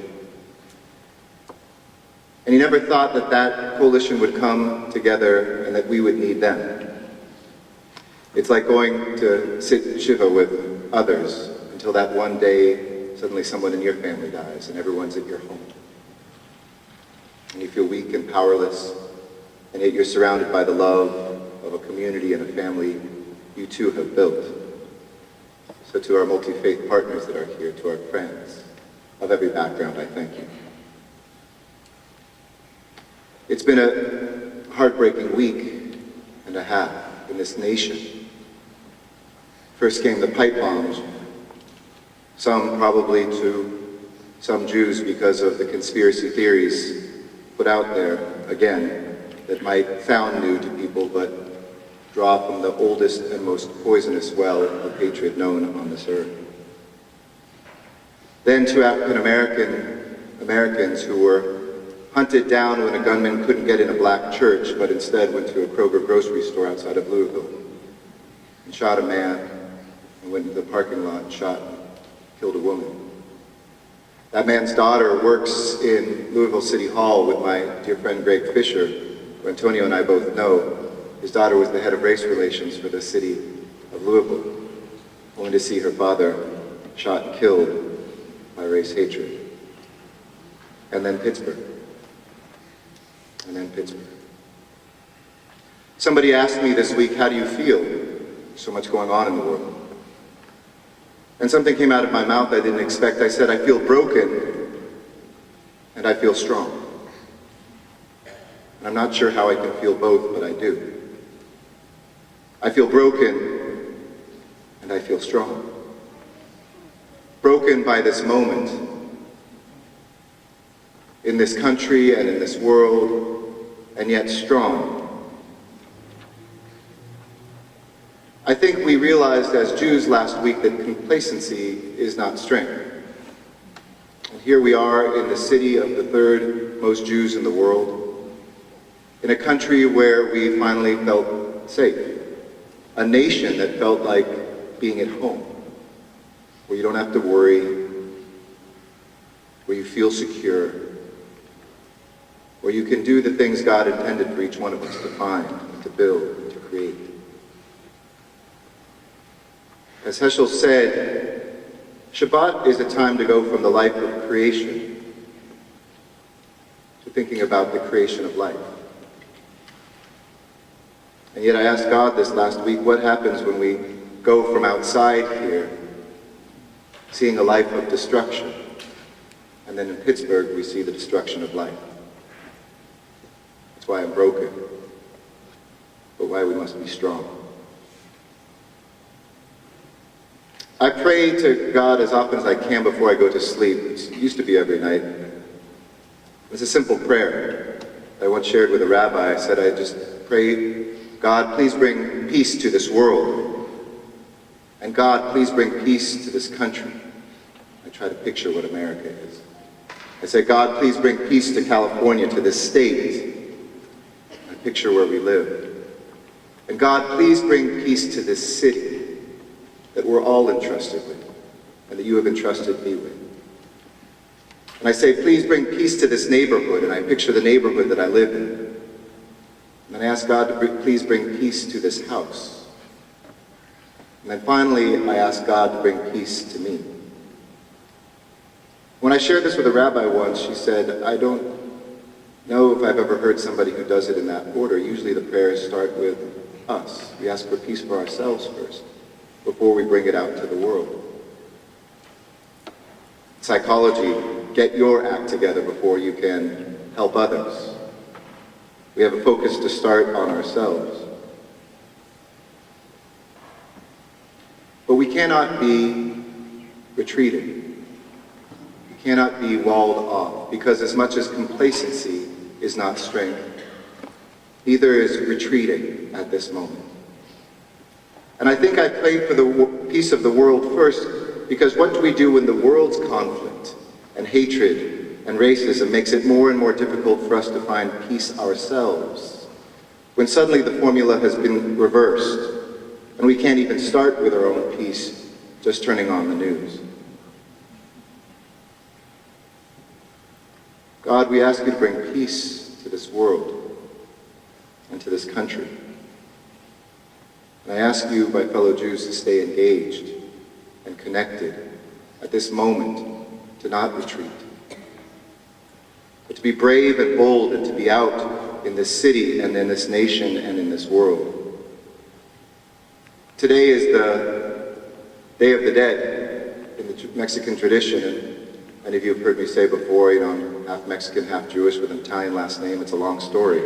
And he never thought that that coalition would come together and that we would need them. It's like going to sit Shiva with others until that one day suddenly someone in your family dies and everyone's at your home. And you feel weak and powerless, and yet you're surrounded by the love of a community and a family you too have built. So to our multi-faith partners that are here, to our friends of every background, I thank you. It's been a heartbreaking week and a half in this nation. First came the pipe bombs, some probably to some Jews because of the conspiracy theories put out there, again, that might sound new to people, but draw from the oldest and most poisonous well of hatred known on this earth. Then to African Americans who were hunted down when a gunman couldn't get in a black church, but instead went to a Kroger grocery store outside of Louisville and shot a man, and went into the parking lot and shot and killed a woman. That man's daughter works in Louisville City Hall with my dear friend Greg Fisher who Antonio and I both know. His daughter was the head of race relations for the city of Louisville, only to see her father shot and killed by race hatred. And then Pittsburgh. And then Pittsburgh. Somebody asked me this week, how do you feel? So much going on in the world. And something came out of my mouth I didn't expect. I said, I feel broken and I feel strong. And I'm not sure how I can feel both, but I do. I feel broken and I feel strong. Broken by this moment in this country and in this world, and yet strong. I think we realized as Jews last week that complacency is not strength. And here we are in the city of the third most Jews in the world, in a country where we finally felt safe, a nation that felt like being at home, where you don't have to worry, where you feel secure, where you can do the things God intended for each one of us to find, to build, and to create. As Heschel said, Shabbat is a time to go from the life of creation to thinking about the creation of life. And yet I asked God this last week, what happens when we go from outside here, seeing a life of destruction, and then in Pittsburgh we see the destruction of life? That's why I'm broken, but why we must be strong. I pray to God as often as I can before I go to sleep. It used to be every night. It's a simple prayer I once shared with a rabbi. I said, I just pray, God, please bring peace to this world. And God, please bring peace to this country. I try to picture what America is. I say, God, please bring peace to California, to this state. I picture where we live. And God, please bring peace to this city that we're all entrusted with, and that you have entrusted me with. And I say, please bring peace to this neighborhood, and I picture the neighborhood that I live in. And then I ask God to please bring peace to this house. And then finally, I ask God to bring peace to me. When I shared this with a rabbi once, she said, I don't know if I've ever heard somebody who does it in that order. Usually the prayers start with us. We ask for peace for ourselves first, before we bring it out to the world. Psychology, get your act together before you can help others. We have a focus to start on ourselves. But we cannot be retreated. We cannot be walled off, because as much as complacency is not strength, neither is retreating at this moment. And I think I pray for the peace of the world first, because what do we do when the world's conflict and hatred and racism makes it more and more difficult for us to find peace ourselves? When suddenly the formula has been reversed, and we can't even start with our own peace just turning on the news. God, we ask you to bring peace to this world and to this country. And I ask you, my fellow Jews, to stay engaged and connected at this moment, to not retreat, but to be brave and bold and to be out in this city and in this nation and in this world. Today is the Day of the Dead in the Mexican tradition, and many of you have heard me say before, I'm half Mexican, half Jewish with an Italian last name. It's a long story.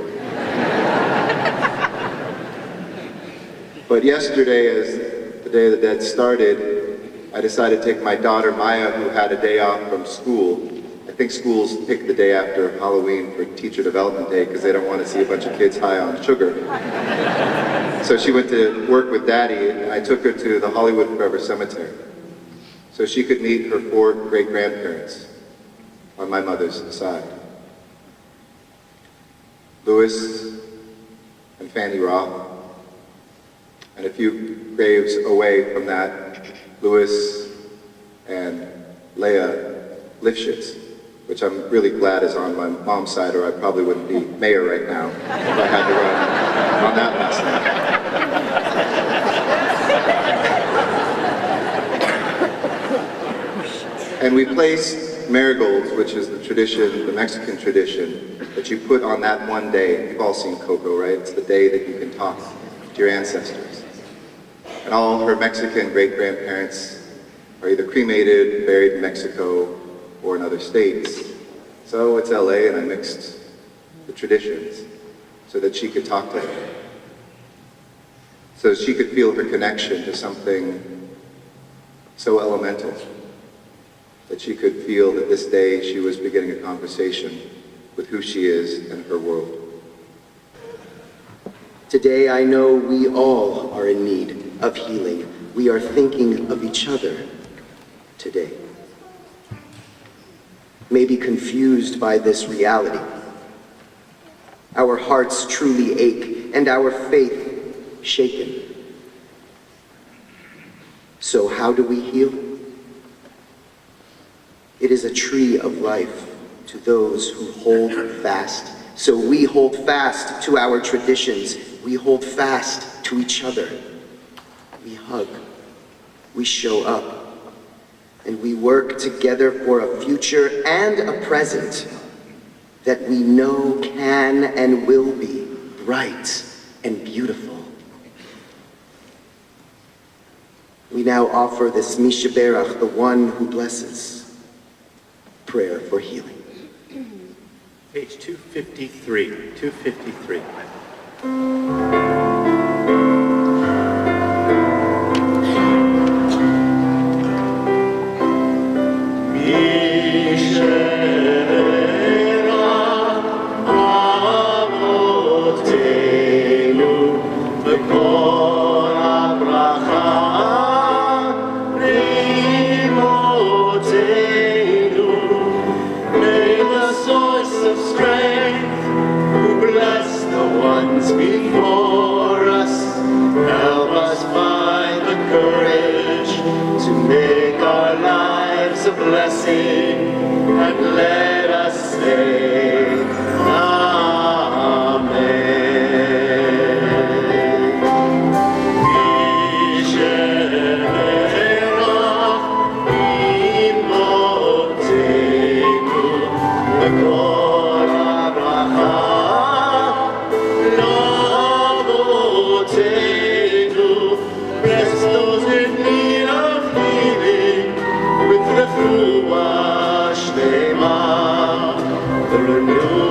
But yesterday, as the Day of the Dead started, I decided to take my daughter Maya, who had a day off from school. I think schools pick the day after Halloween for Teacher Development Day because they don't want to see a bunch of kids high on sugar. So she went to work with Daddy, and I took her to the Hollywood Forever Cemetery so she could meet her 4 great-grandparents on my mother's side. Louis and Fanny Roth. And a few graves away from that, Louis and Leah Lifshitz, which I'm really glad is on my mom's side, or I probably wouldn't be mayor right now if I had to run on that last name. And we place marigolds, which is the tradition, the Mexican tradition, that you put on that one day. You've all seen Coco, right? It's the day that you can talk to your ancestors. And all her Mexican great-grandparents are either cremated, buried in Mexico, or in other states. So it's LA, and I mixed the traditions so that she could talk to them. So she could feel her connection to something so elemental, that she could feel that this day she was beginning a conversation with who she is and her world. Today I know we all are in need of healing. We are thinking of each other today. Maybe confused by this reality. Our hearts truly ache and our faith shaken. So how do we heal? It is a tree of life to those who hold fast. So we hold fast to our traditions. We hold fast to each other. We hug. We show up. And we work together for a future and a present that we know can and will be bright and beautiful. We now offer this Mishaberach, the one who blesses, prayer for healing. Page 253, 253. Before us, help us find the courage to make our lives a blessing, and let us say the renewal.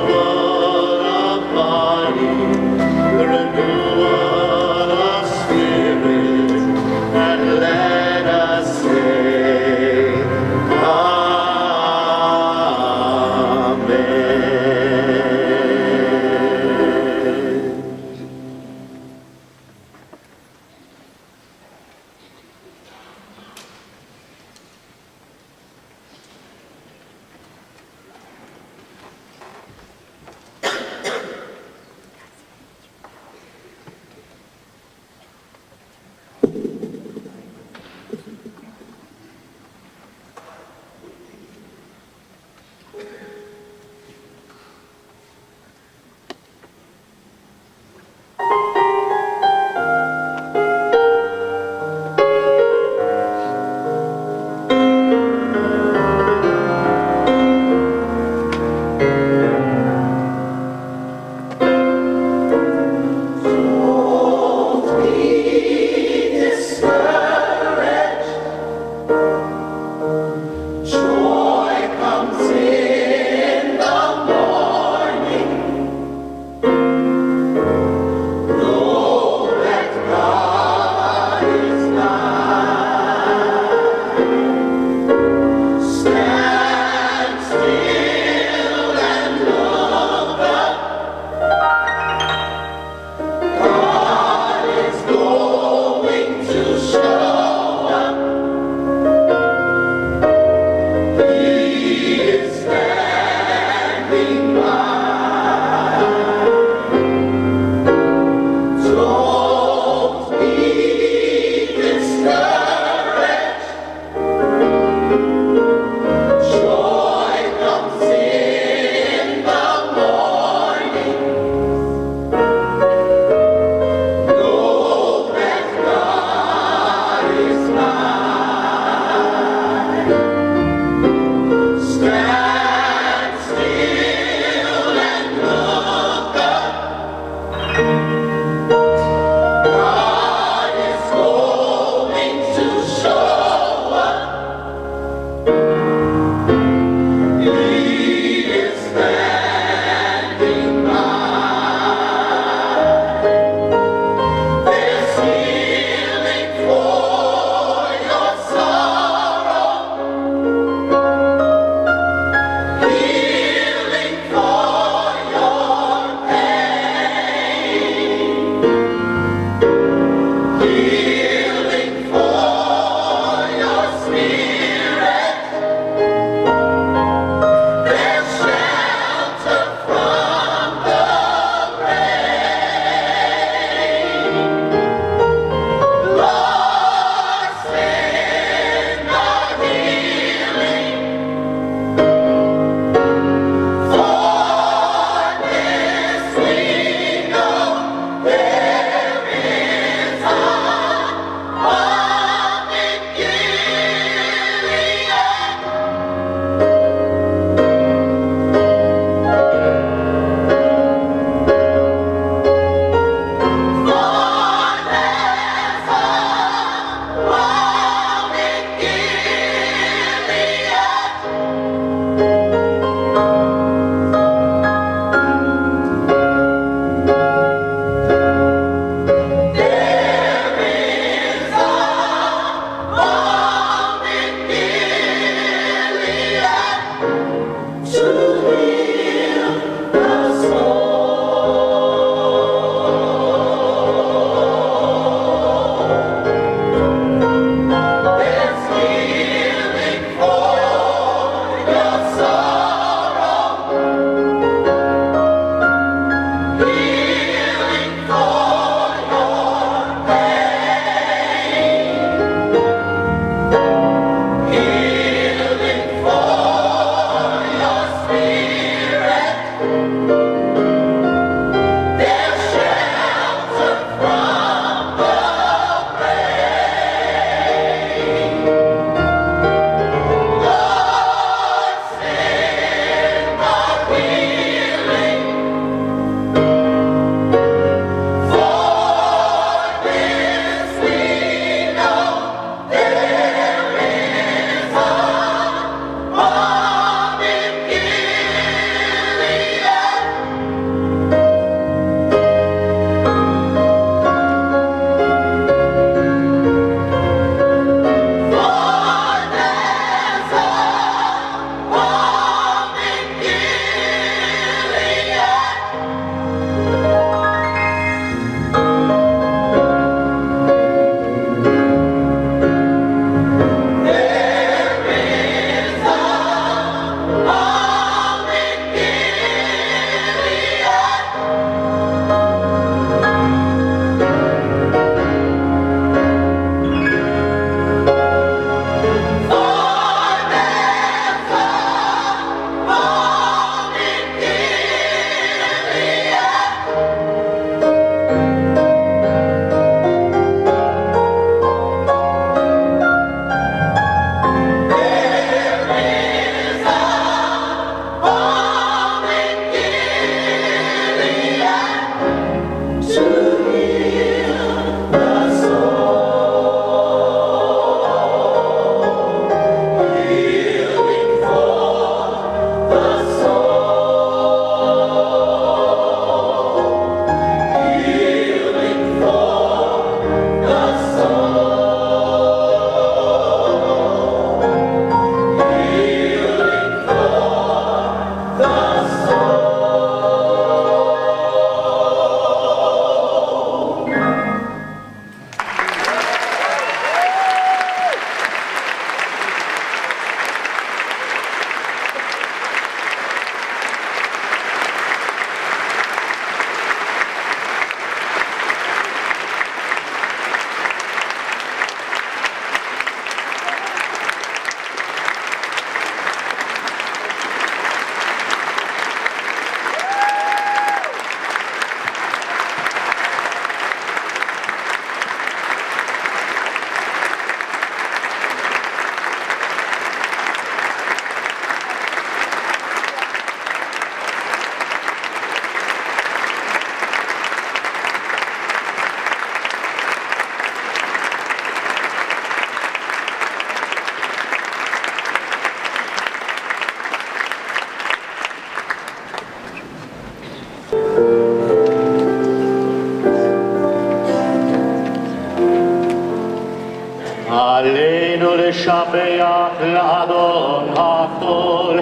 עלינו לשבח לאדון הכל,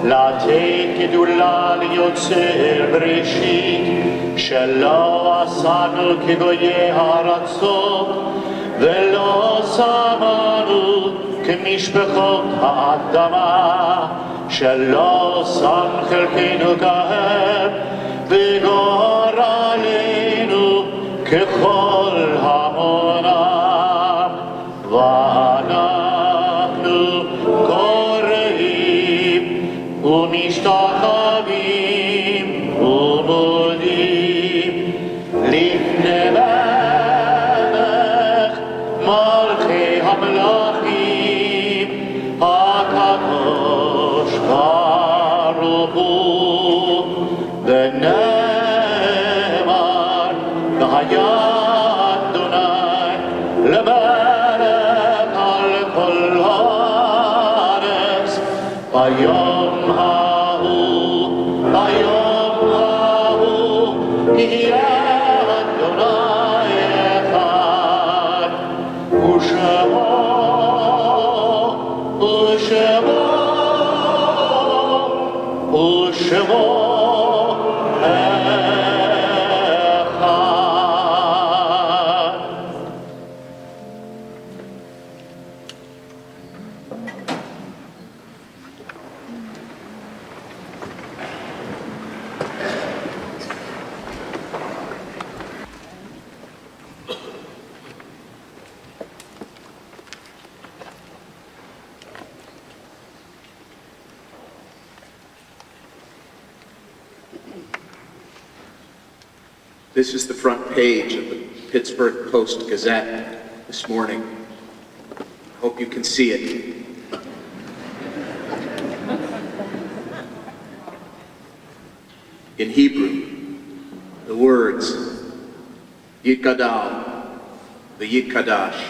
לתת גדולה ליוצר בראשית, שלא עשנו כגויי ארצות, ולא שמנו כמשפחות האדמה, שלא שם חלקנו כהם, וגורלנו ככל המונם. ואנחנו קוראים ומשתחווים ומודים לפני מלך מלכי המלכים הקדוש ברוך הוא, ונאמר והיה אדוני למלך על כל הארץ ביום ההוא יהיה אדוני אחד, ושמו אחד. This is the front page of the Pittsburgh Post-Gazette this morning. Hope you can see it. In Hebrew, the words Yitgadal, the Yitkadash,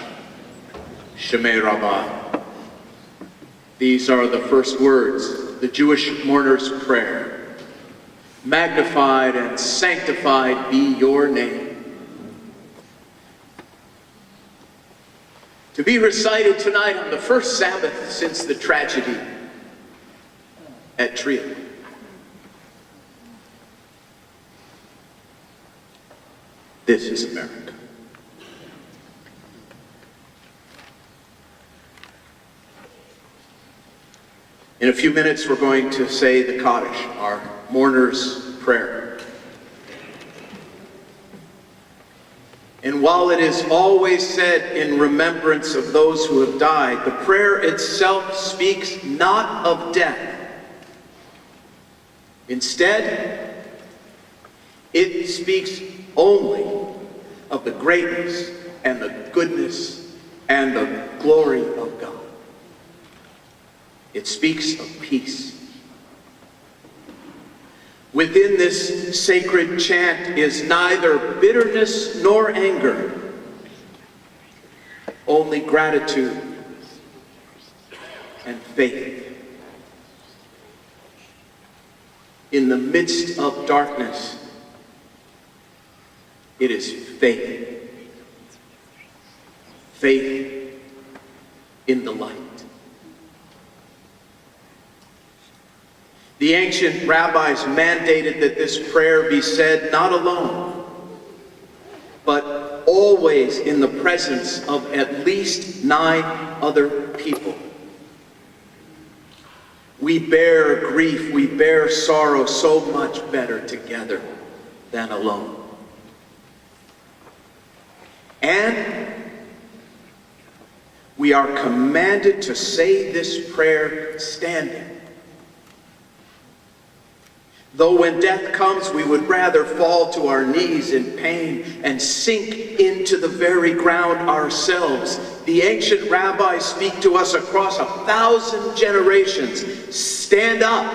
Shemei Rabbah. These are the first words, the Jewish mourner's prayer. Magnified and sanctified be your name. To be recited tonight on the first Sabbath since the tragedy at Tria. This is America. In a few minutes, we're going to say the Kaddish, our mourner's prayer. And while it is always said in remembrance of those who have died, the prayer itself speaks not of death. Instead, it speaks only of the greatness and the goodness and the glory of God. It speaks of peace. Within this sacred chant is neither bitterness nor anger, only gratitude and faith. In the midst of darkness, it is faith. Faith in the light. The ancient rabbis mandated that this prayer be said not alone, but always in the presence of at least 9 other people. We bear grief, we bear sorrow so much better together than alone. And we are commanded to say this prayer standing. Though when death comes, we would rather fall to our knees in pain and sink into the very ground ourselves. The ancient rabbis speak to us across 1,000 generations. Stand up.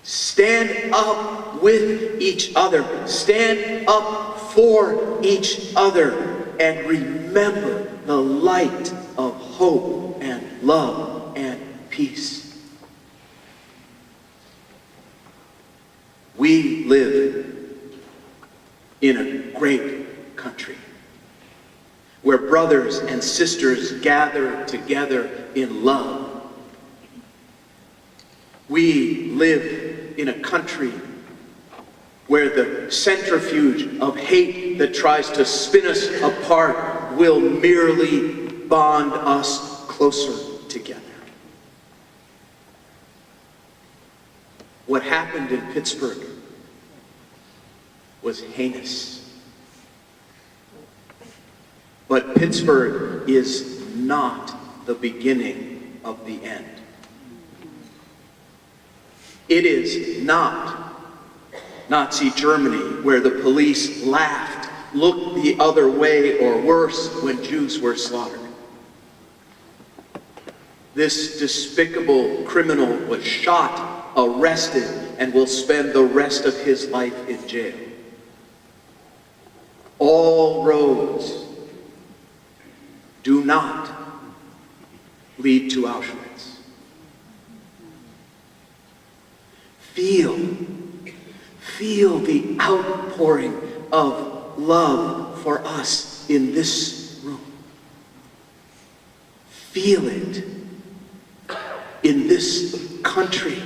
Stand up with each other. Stand up for each other. And remember the light of hope and love and peace. We live in a great country. where brothers and sisters gather together in love. We live in a country where the centrifuge of hate that tries to spin us apart will merely bond us closer together. What happened in Pittsburgh was heinous. But Pittsburgh is not the beginning of the end. It is not Nazi Germany, where the police laughed, looked the other way, or worse, when Jews were slaughtered. This despicable criminal was shot, arrested, and will spend the rest of his life in jail. All roads do not lead to Auschwitz. Feel the outpouring of love for us in this room. Feel it in this country.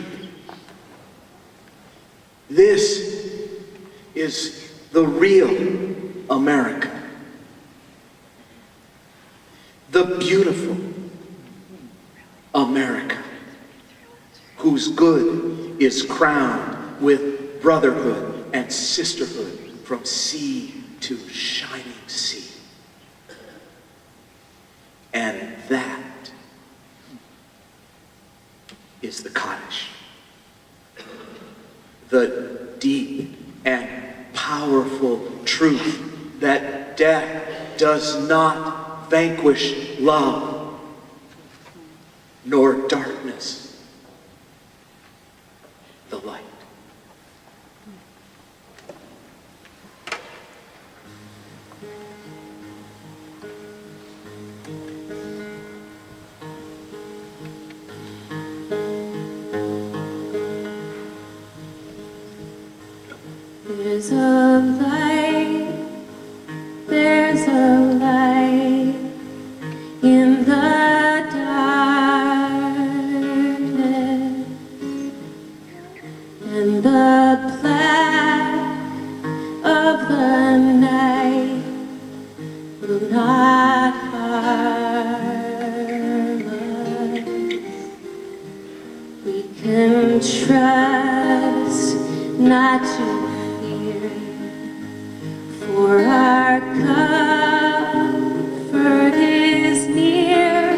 This is the real America. The beautiful America, whose good is crowned with brotherhood and sisterhood from sea to shining sea. And that is the Kaddish. The deep and powerful truth that death does not vanquish love, nor darkness, the light. There's a light, there's a light in the darkness, and the black of the night will not harm us. We can trust not to fear, for our comfort is near.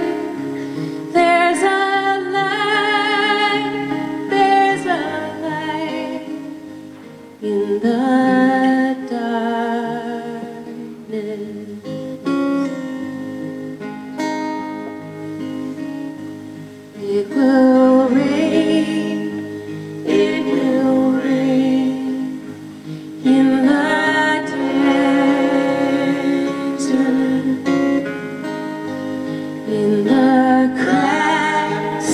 There's a light in the darkness. It will rain, it will rain in the desert, in the cracks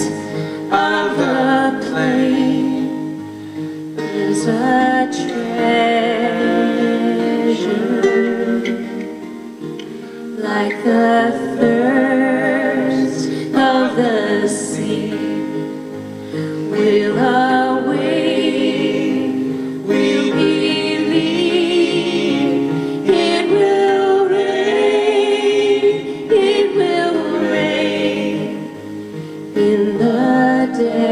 of the plain. There's a treasure, like the thirst of the sea. We'll await, we'll believe. It will rain in the desert.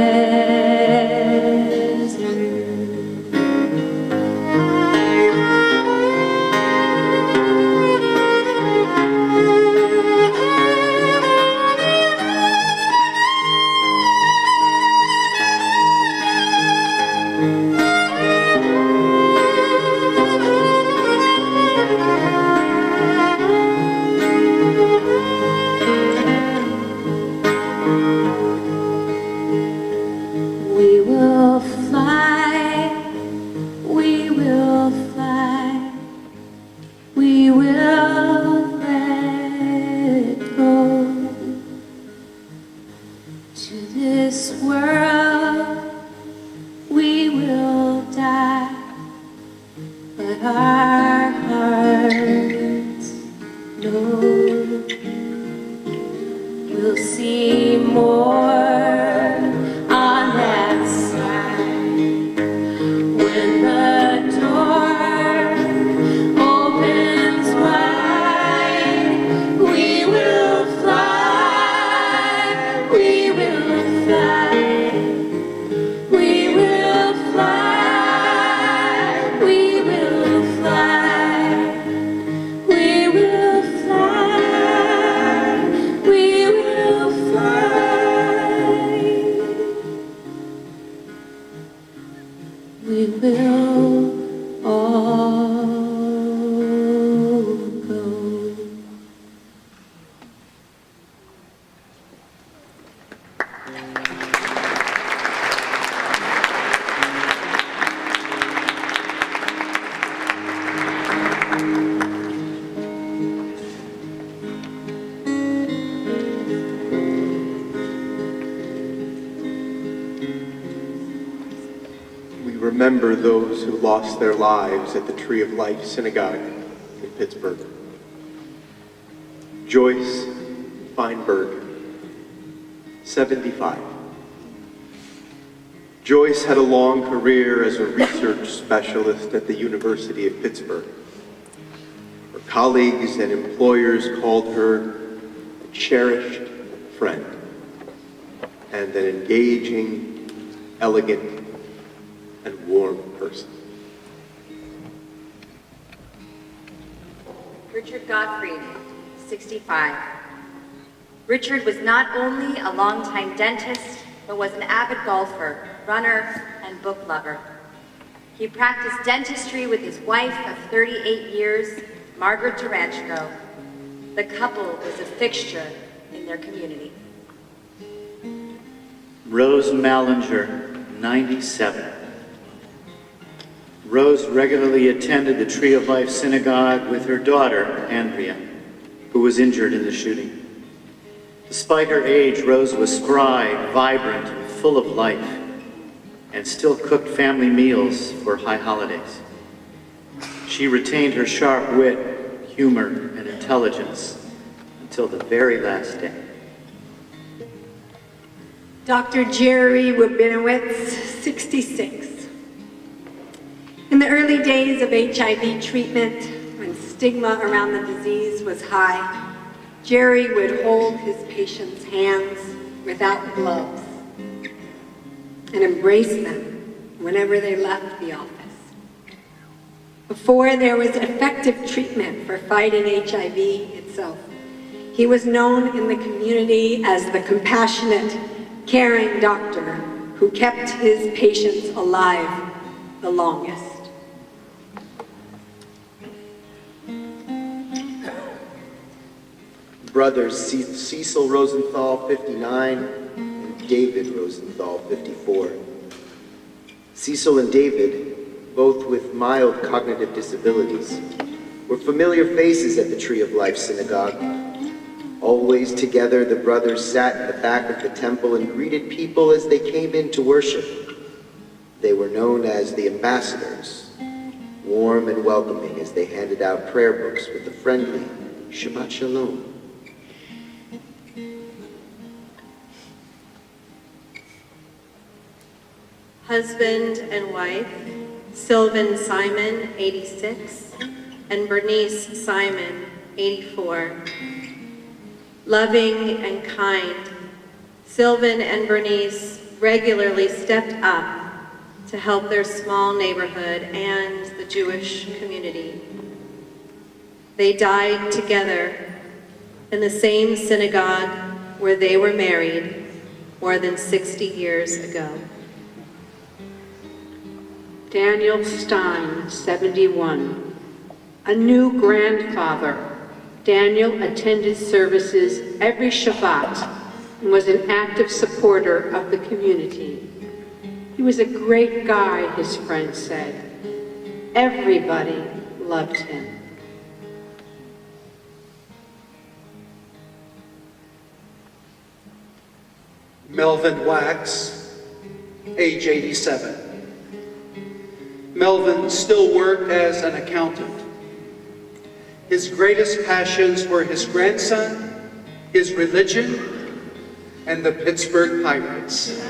remember those who lost their lives at the Tree of Life Synagogue in Pittsburgh. Joyce Feinberg, 75. Joyce had a long career as a research specialist at the University of Pittsburgh. Her colleagues and employers called her a cherished friend and an engaging, elegant, and warm person. Richard Gottfried, 65. Richard was not only a longtime dentist, but was an avid golfer, runner, and book lover. He practiced dentistry with his wife of 38 years, Margaret Durachko. The couple was a fixture in their community. Rose Mallinger, 97. Rose regularly attended the Tree of Life Synagogue with her daughter, Andrea, who was injured in the shooting. Despite her age, Rose was spry, vibrant, and full of life, and still cooked family meals for high holidays. She retained her sharp wit, humor, and intelligence until the very last day. Dr. Jerry Rabinowitz, 66. In the early days of HIV treatment, when stigma around the disease was high, Jerry would hold his patients' hands without gloves and embrace them whenever they left the office. Before there was effective treatment for fighting HIV itself, he was known in the community as the compassionate, caring doctor who kept his patients alive the longest. Brothers Cecil Rosenthal, 59, and David Rosenthal, 54. Cecil and David, both with mild cognitive disabilities, were familiar faces at the Tree of Life Synagogue. Always together, the brothers sat in the back of the temple and greeted people as they came in to worship. They were known as the ambassadors, warm and welcoming as they handed out prayer books with a friendly Shabbat Shalom. Husband and wife, Sylvan Simon, 86, and Bernice Simon, 84. Loving and kind, Sylvan and Bernice regularly stepped up to help their small neighborhood and the Jewish community. They died together in the same synagogue where they were married more than 60 years ago. Daniel Stein, 71. A new grandfather, Daniel attended services every Shabbat and was an active supporter of the community. He was a great guy, his friends said. Everybody loved him. Melvin Wax, age 87. Melvin still worked as an accountant. His greatest passions were his grandson, his religion, and the Pittsburgh Pirates.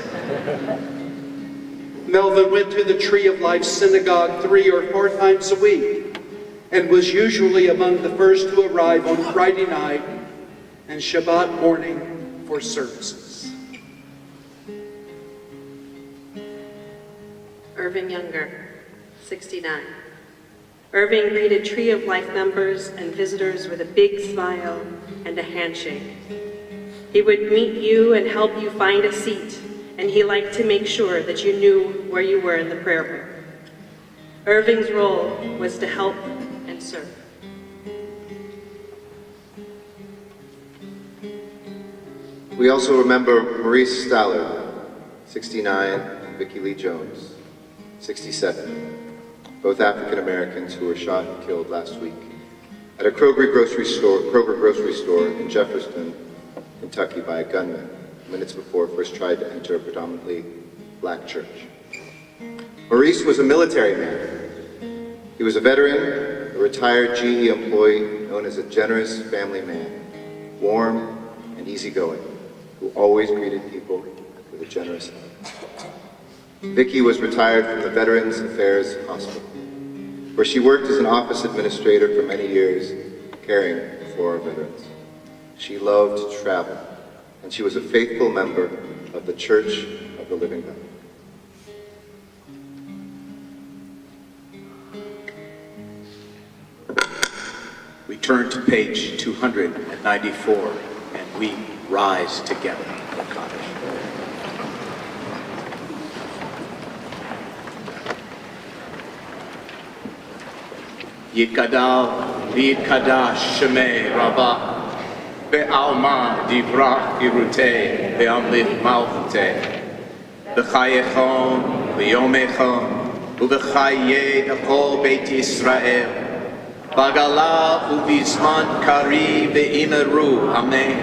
Melvin went to the Tree of Life Synagogue 3 or 4 times a week and was usually among the first to arrive on Friday night and Shabbat morning for services. Irving Younger, 69. Irving greeted Tree of Life members and visitors with a big smile and a handshake. He would meet you and help you find a seat, and he liked to make sure that you knew where you were in the prayer book. Irving's role was to help and serve. We also remember Maurice Stallard, 69, and Vicki Lee Jones, 67. Both African Americans who were shot and killed last week at a Kroger grocery store in Jefferson, Kentucky by a gunman minutes before first tried to enter a predominantly black church. Maurice was a military man. He was a veteran, a retired GE employee known as a generous family man, warm and easygoing, who always greeted people with a generous hug. Vicki was retired from the Veterans Affairs Hospital, where she worked as an office administrator for many years, caring for our veterans. She loved to travel, and she was a faithful member of the Church of the Living God. We turn to page 294, and we rise together. Yikadal v'yitkadash shemei Rabbah be'alma divrach girutei be'amliv malchutei b'chayechon v'yomechon u'v'chayei d'chol Beit Yisrael Bagala ubizman kari ve'imeru, amen.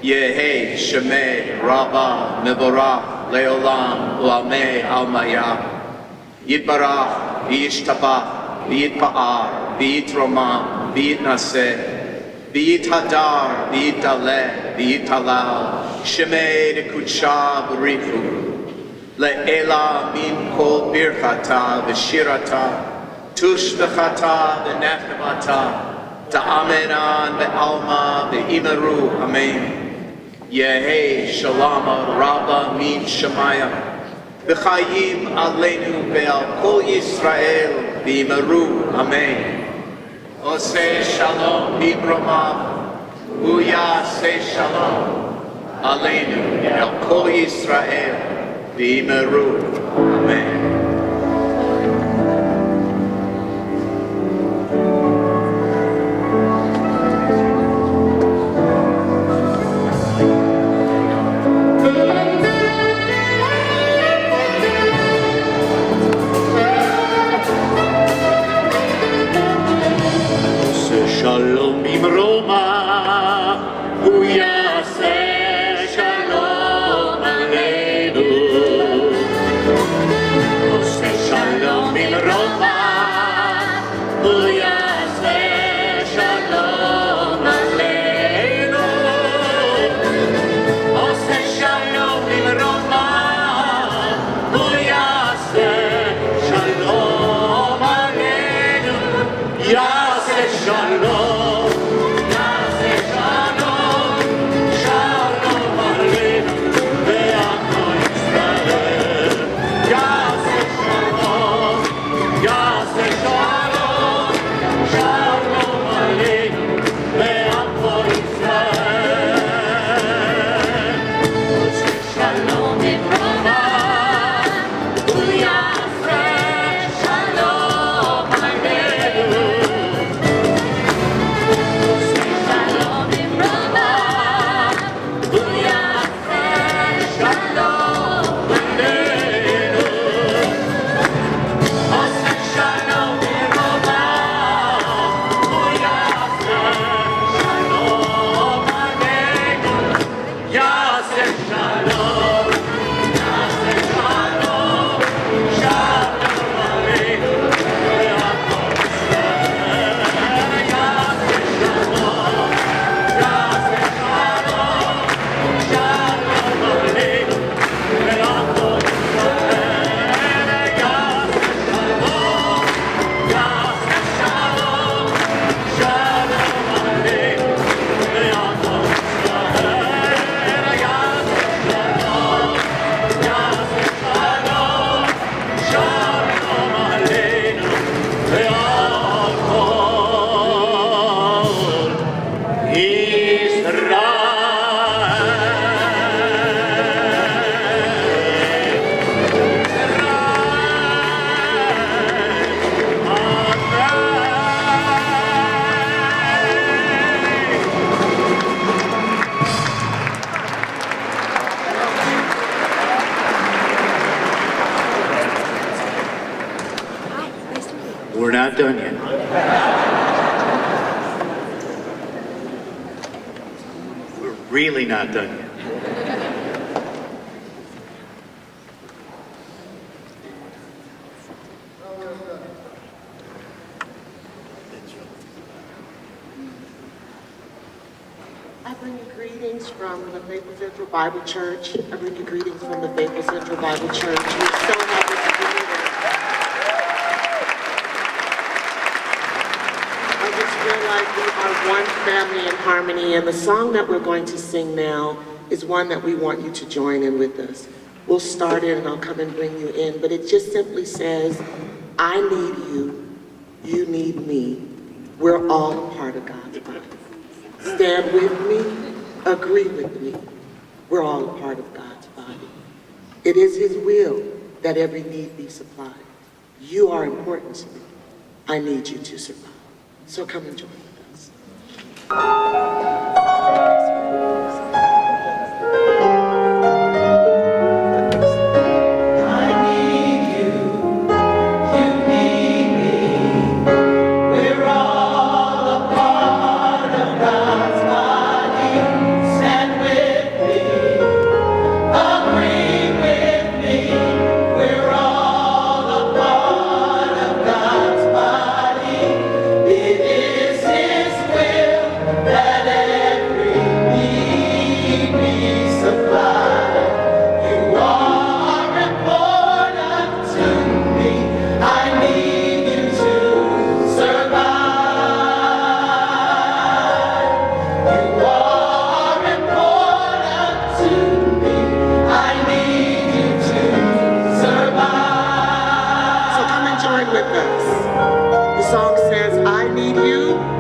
Yehe shemei Rabbah mevorach leolam u'amei almaya. Yitbarach v'yishtabach v'yitpa'ar v'yitromam v'yitnaseh v'yithadar v'yitdaleh v'yitalal shemei dekutsha b'richu le'ela min kol birchata v'shirata Tush v'chata v'nechemata, ta'amenan v'alma v'imeru, amen. Yehe shalama rabba min shemaya, v'chayim aleinu ve'al kol Yisrael v'imeru, amen. Oseh shalom b'bramav, uyaseh shalom aleinu ve'al kol Yisrael v'imeru, amen. Shalom b'mroma, hu yaseh shalom aleinu. Oseh shalom b'mroma, hu yaseh shalom aleinu. Oseh shalom b'mroma, hu yaseh shalom aleinu. Yaseh shalom. We're not done yet. We're really not done yet. I bring you greetings from the Faithful Central Bible Church. I bring you greetings from the Faithful Central Bible Church. We're so happy to be here. I just feel like we are one family in harmony, and the song that we're going to sing now is one that we want you to join in with us. We'll start it and I'll come and bring you in, but it just simply says, I need you, you need me. We're all a part of God's body. Stand with me, agree with me. We're all a part of God's body. It is His will that every need be supplied. You are important to me. I need you to survive. So come and join with us. The song says, I need you.